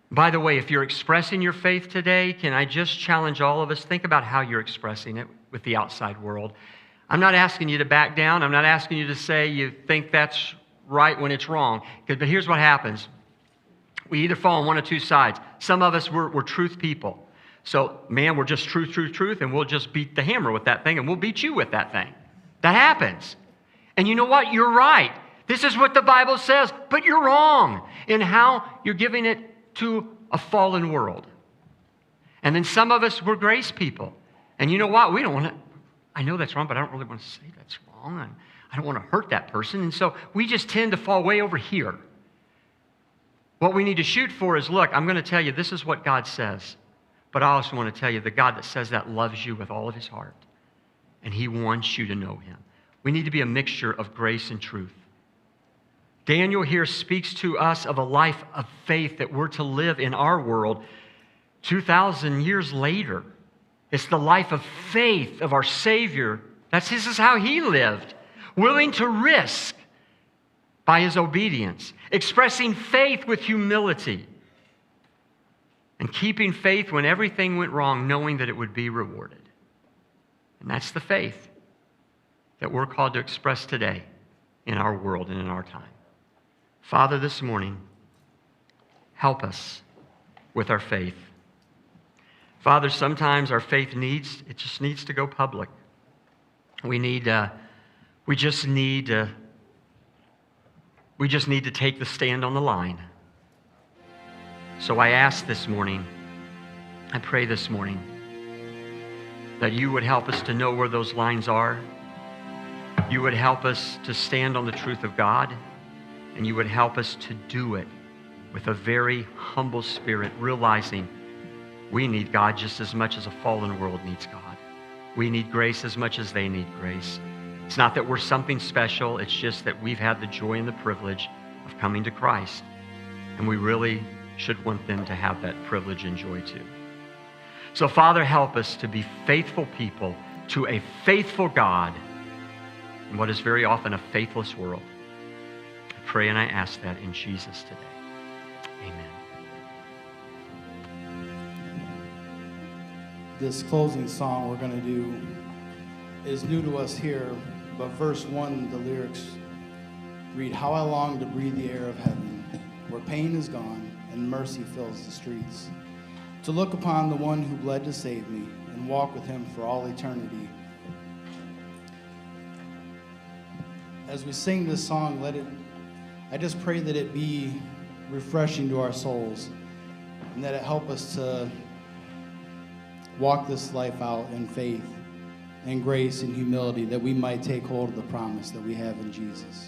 By the way, if you're expressing your faith today, can I just challenge all of us? Think about how you're expressing it with the outside world. I'm not asking you to back down. I'm not asking you to say you think that's right when it's wrong. But here's what happens. We either fall on one of two sides. Some of us, we're truth people. So, man, we're just truth, and we'll just beat the hammer with that thing, and we'll beat you with that thing. That happens. And you know what? You're right. This is what the Bible says, but you're wrong in how you're giving it to a fallen world. And then some of us, we're grace people. And you know what? We don't want to, I know that's wrong, but I don't really want to say that's wrong. I don't want to hurt that person. And so we just tend to fall way over here. What we need to shoot for is, look, I'm going to tell you this is what God says. But I also want to tell you the God that says that loves you with all of his heart. And he wants you to know him. We need to be a mixture of grace and truth. Daniel here speaks to us of a life of faith that we're to live in our world 2,000 years later. It's the life of faith of our Savior. This is how he lived. willing to risk by his obedience, expressing faith with humility, and keeping faith when everything went wrong, knowing that it would be rewarded. And that's the faith that we're called to express today in our world and in our time. Father, this morning, help us with our faith. Father, sometimes our faith just needs to go public. We just need to take the stand on the line. So I ask this morning, I pray this morning, that you would help us to know where those lines are. You would help us to stand on the truth of God, and you would help us to do it with a very humble spirit, realizing we need God just as much as a fallen world needs God. We need grace as much as they need grace. It's not that we're something special, it's just that we've had the joy and the privilege of coming to Christ, and we really should want them to have that privilege and joy too. So Father, help us to be faithful people to a faithful God in what is very often a faithless world. I pray and I ask that in Jesus today. Amen. This closing song we're going to do is new to us here, but verse 1, the lyrics read, "How I long to breathe the air of heaven, where pain is gone and mercy fills the streets, to look upon the one who bled to save me and walk with him for all eternity." As we sing this song, I just pray that it be refreshing to our souls and that it help us to walk this life out in faith and grace and humility, that we might take hold of the promise that we have in Jesus.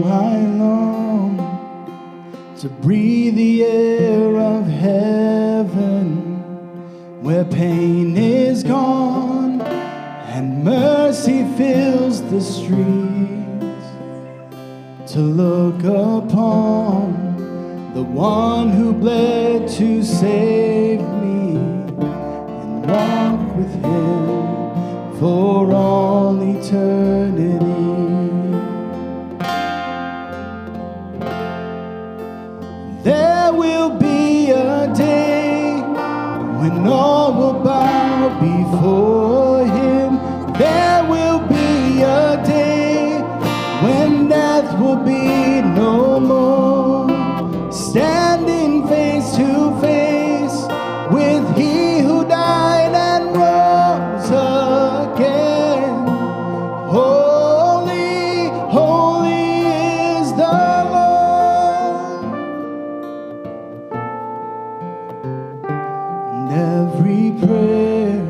I long to breathe the air of heaven, where pain is gone and mercy fills the streets, to look upon the one who bled to save me and walk with him for all eternity. There will be a day when all will bow before him. There will be a day when death will be no more. Standing face to face with he who died and rose again. Holy, holy is the Lord. And every prayer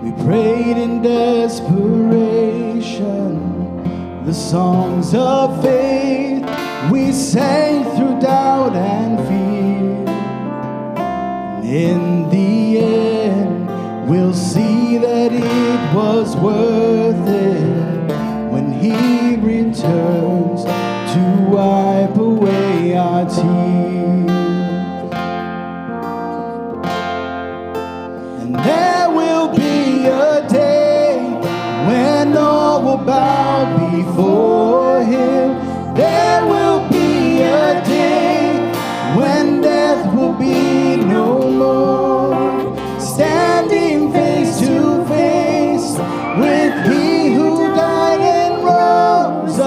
we prayed in desperation, the songs of faith we sang through doubt and fear. In the end, we'll see that it was worth it when he returns to wipe away our tears. And there will be a day when all will bow before him. There will be a day when death will be no more. Standing face to face with he who died and rose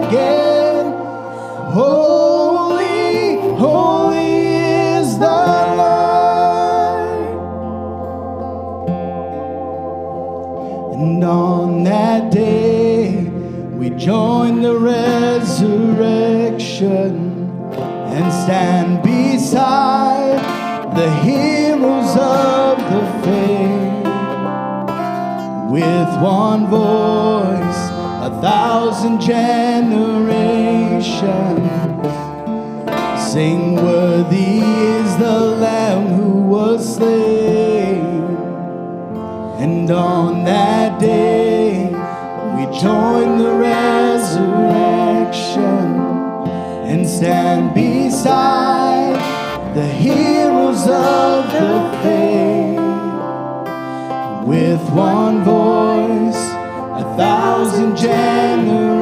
again. Holy, holy is the Lord. And on that day we join the resurrection and stand beside the heroes of one voice, 1,000 generations sing, worthy is the Lamb who was slain. And on that day we join the resurrection and stand beside the heroes of the faith. With one voice, 1,000 generations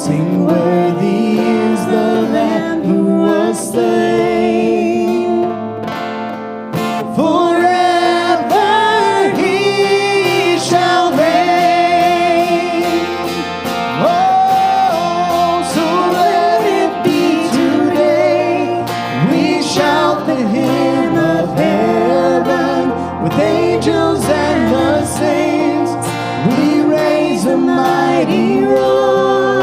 sing, worthy is the Lamb who was slain. Forever he shall reign. Oh, so let it be today. We shout the hymn of heaven with angels and the saints. We raise a mighty roar.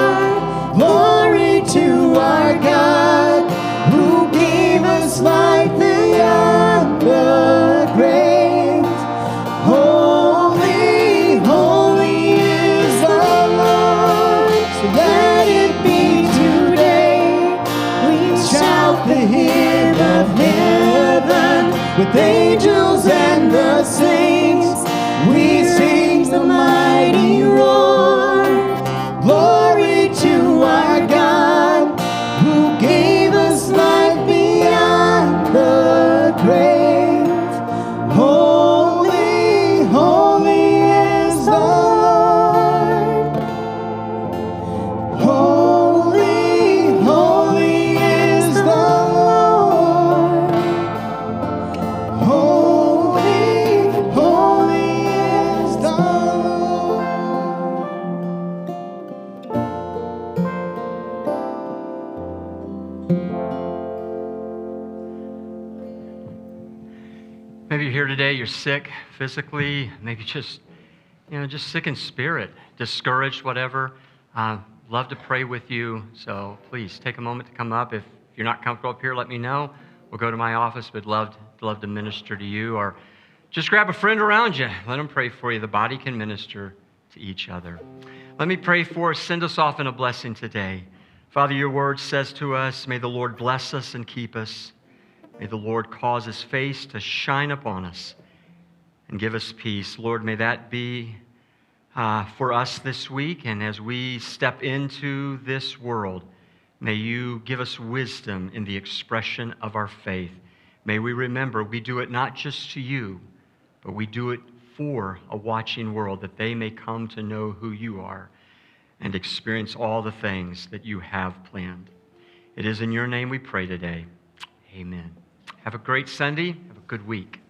Glory to our God, who gave us life beyond the grave. Holy, holy is the Lord. So let it be today. We shout the hymn of heaven with angels and the saints. We sing the mighty roar. Glory to our God, who gave us life beyond the grave. Holy, holy is the Lord. Holy, holy is the Lord. Holy, holy is the Lord. Maybe you're here today, you're sick physically, maybe just sick in spirit, discouraged, whatever. Love to pray with you, so please take a moment to come up. If you're not comfortable up here, let me know. We'll go to my office, but love to minister to you, or just grab a friend around you. Let them pray for you. The body can minister to each other. Let me pray for us. Send us off in a blessing today. Father, your word says to us, may the Lord bless us and keep us. May the Lord cause his face to shine upon us and give us peace. Lord, may that be for us this week. And as we step into this world, may you give us wisdom in the expression of our faith. May we remember we do it not just to you, but we do it for a watching world, that they may come to know who you are and experience all the things that you have planned. It is in your name we pray today. Amen. Have a great Sunday. Have a good week.